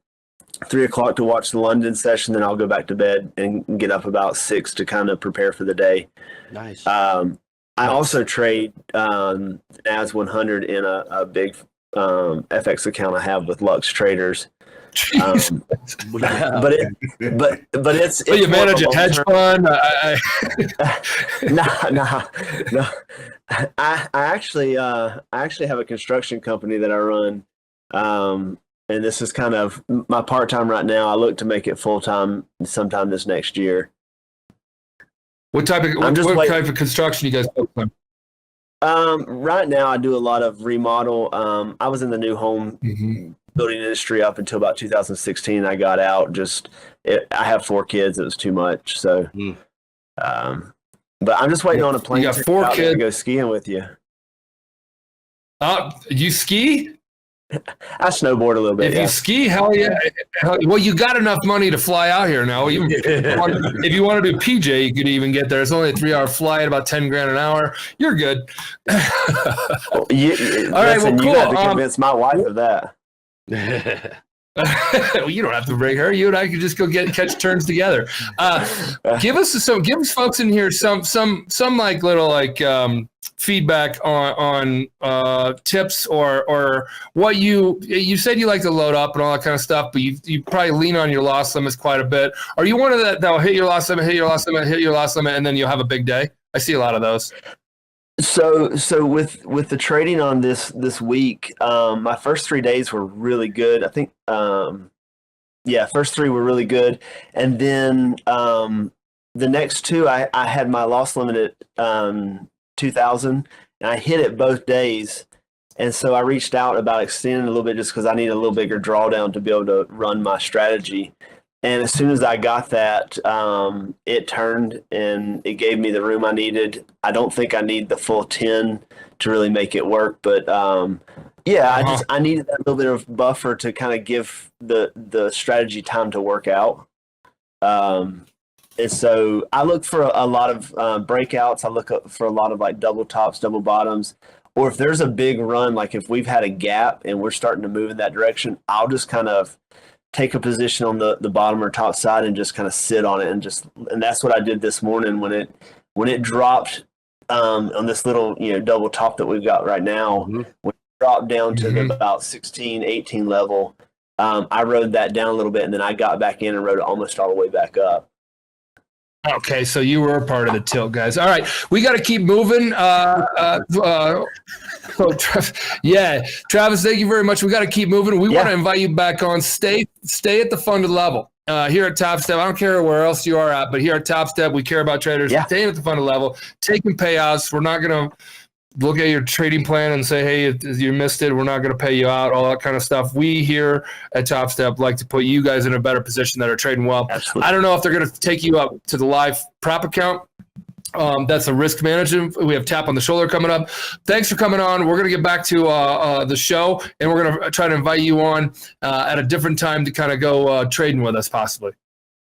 3 o'clock to watch the London session, then I'll go back to bed and get up about 6 to kind of prepare for the day. Nice. I also trade NAS 100 in a big FX account I have with Lux Traders. But it's you manage a hedge fund? No. I actually have a construction company that I run. And this is kind of my part-time right now. I look to make it full-time sometime this next year. What type of construction you guys focus on? Right now I do a lot of remodel. I was in the new home building industry up until about 2016. I got out. I have 4 kids. It was too much. So, but I'm just waiting on a plane got 4 kids to go skiing with you. You ski? I snowboard a little bit. If you ski, hell yeah. Well, you got enough money to fly out here now. If you want to do PJ, you could even get there. It's only a 3-hour flight, about $10,000 an hour. You're good. All right, well, cool. You have to convince my wife of that. Well, you don't have to bring her. You and I could just go catch turns together. Give us folks in here some like little like feedback on tips or what you said you like to load up and all that kind of stuff, but you probably lean on your loss limits quite a bit. Are you one of that'll hit your loss limit, and then you'll have a big day? I see a lot of those. So with the trading on this week, my first 3 days were really good. I think, first 3 were really good. And then the next 2, I had my loss limit at 2,000, and I hit it both days. And so I reached out about extending a little bit just because I need a little bigger drawdown to be able to run my strategy. And as soon as I got that, it turned and it gave me the room I needed. I don't think I need the full 10 to really make it work, but I needed that little bit of buffer to kind of give the strategy time to work out. And so I look for a lot of breakouts. I look for a lot of like double tops, double bottoms, or if there's a big run, like if we've had a gap and we're starting to move in that direction, I'll just kind of take a position on the bottom or top side and just kind of sit on it and that's what I did this morning when it dropped on this little double top that we've got right now. When it dropped down to the about 16, 18 level, I rode that down a little bit and then I got back in and rode it almost all the way back up. Okay, so you were a part of the tilt, guys. All right, we got to keep moving. Travis, thank you very much. We got to keep moving. We want to invite you back on. Stay at the funded level here at Topstep. I don't care where else you are at, but here at Topstep, we care about traders. Staying at the funded level, taking payouts. We're not going to look at your trading plan and say, hey, you missed it, we're not going to pay you out, all that kind of stuff. We here at Topstep like to put you guys in a better position that are trading well. Absolutely. I don't know if they're going to take you up to the live prop account. That's a risk management. We have Tap on the Shoulder coming up. Thanks for coming on. We're going to get back to the show, and we're going to try to invite you on at a different time to kind of go trading with us possibly.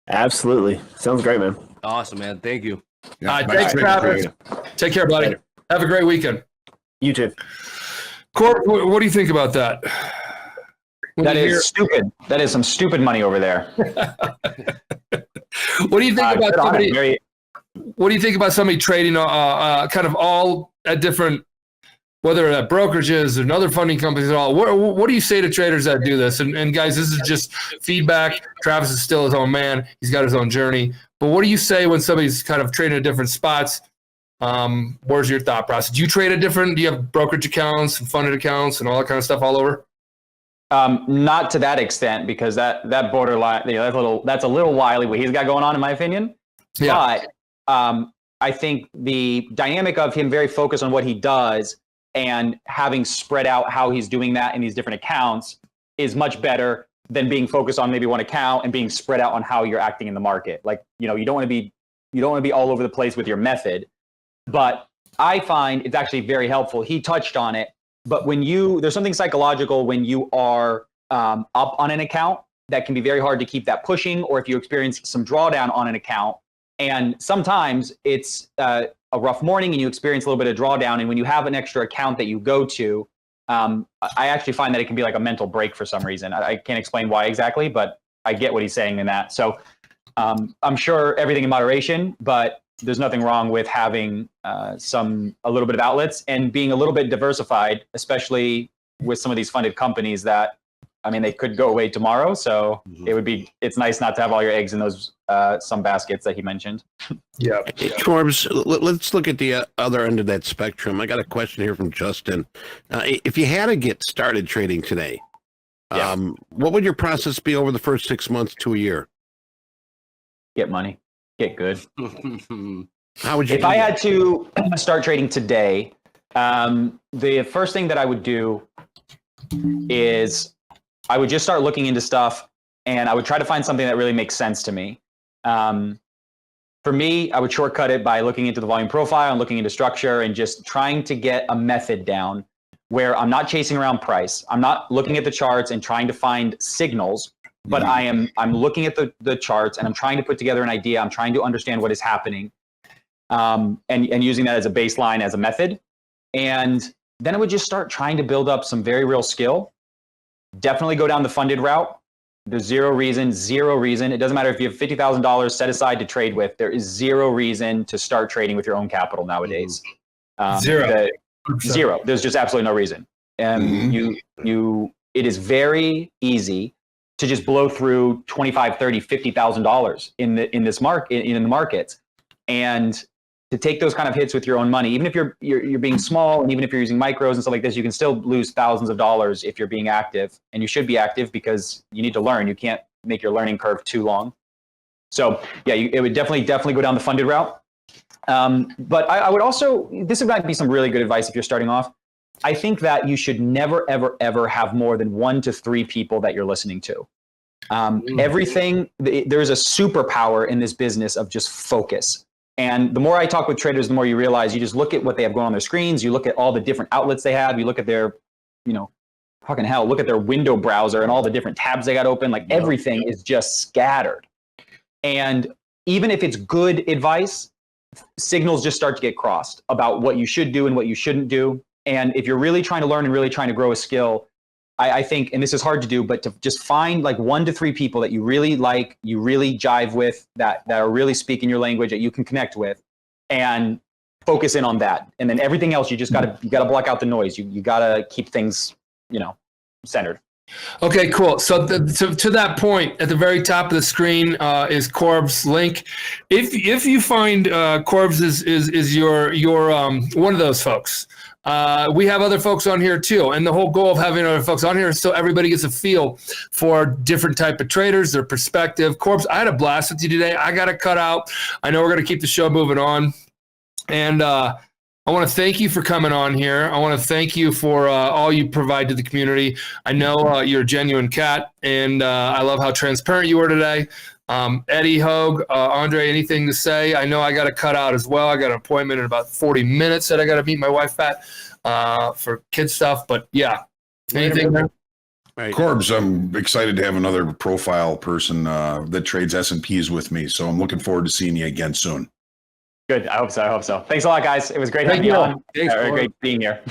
Absolutely. Sounds great, man. Awesome, man. Thank you. Thanks, Travis. Take care, buddy. Later. Have a great weekend. You too. Corb, what do you think about that? That is stupid. That is some stupid money over there. What do you think about somebody? What do you think about somebody trading kind of all at different, whether at brokerages and other funding companies at all? What do you say to traders that do this? And guys, this is just feedback. Travis is still his own man. He's got his own journey. But what do you say when somebody's kind of trading at different spots? Where's your thought process? Do you trade at different? Do you have brokerage accounts and funded accounts and all that kind of stuff all over? Not to that extent, because that borderline, that's a little wily what he's got going on, in my opinion. Yeah. But I think the dynamic of him very focused on what he does and having spread out how he's doing that in these different accounts is much better than being focused on maybe one account and being spread out on how you're acting in the market. Like, you don't want to be all over the place with your method, but I find it's actually very helpful. He touched on it, but there's something psychological when you are up on an account that can be very hard to keep that pushing, or if you experience some drawdown on an account. And sometimes it's a rough morning and you experience a little bit of drawdown. And when you have an extra account that you go to, I actually find that it can be like a mental break for some reason. I can't explain why exactly, but I get what he's saying in that. So I'm sure everything in moderation, but there's nothing wrong with having a little bit of outlets and being a little bit diversified, especially with some of these funded companies that, I mean, they could go away tomorrow. So it's nice not to have all your eggs in those some baskets that he mentioned. Yeah. Korbs, let's look at the other end of that spectrum. I got a question here from Justin. If you had to get started trading today, what would your process be over the first 6 months to a year? Get money, get good. How would you? If I had to start trading today, the first thing that I would do is I would just start looking into stuff, and I would try to find something that really makes sense to me. For me, I would shortcut it by looking into the volume profile and looking into structure and just trying to get a method down where I'm not chasing around price. I'm not looking at the charts and trying to find signals, but I'm looking at the charts and I'm trying to put together an idea. I'm trying to understand what is happening, and using that as a baseline, as a method. And then I would just start trying to build up some very real skill. Definitely go down the funded route. There's zero reason. It doesn't matter if you have $50,000 set aside to trade with. There is zero reason to start trading with your own capital nowadays. Zero. There's just absolutely no reason. And it is very easy to just blow through $25,000, $30,000, $50,000 in the markets, and to take those kind of hits with your own money, even if you're being small, and even if you're using micros and stuff like this, you can still lose thousands of dollars if you're being active. And you should be active because you need to learn. You can't make your learning curve too long. So yeah, it would definitely go down the funded route. But I would also, this might be some really good advice if you're starting off. I think that you should never, ever, ever have more than 1 to 3 people that you're listening to. There's a superpower in this business of just focus. And the more I talk with traders, the more you realize you just look at what they have going on their screens. You look at all the different outlets they have. You look at their, fucking hell, look at their window browser and all the different tabs they got open. Like everything is just scattered. And even if it's good advice, signals just start to get crossed about what you should do and what you shouldn't do. And if you're really trying to learn and really trying to grow a skill, I think, and this is hard to do, but to just find like 1 to 3 people that you really like, you really jive with, that are really speaking your language, that you can connect with, and focus in on that. And then everything else, you gotta block out the noise. You gotta keep things, centered. Okay, cool. So to that point, at the very top of the screen is Korbs' link. If you find Korbs is your one of those folks, we have other folks on here too, and the whole goal of having other folks on here is so everybody gets a feel for different type of traders, their perspective. Korbs, I had a blast with you today. I got to cut out. I know we're going to keep the show moving on, and I want to thank you for coming on here. I want to thank you for all you provide to the community. I know you're a genuine cat, and I love how transparent you were today. Eddie, Hogue, Andre, anything to say? I know I got to cut out as well. I got an appointment in about 40 minutes that I got to meet my wife at for kid stuff. But yeah, anything there? Right. Korbs, I'm excited to have another profile person that trades S&Ps with me. So I'm looking forward to seeing you again soon. Good. I hope so. Thanks a lot, guys. It was great having you on. Thanks, Great being here.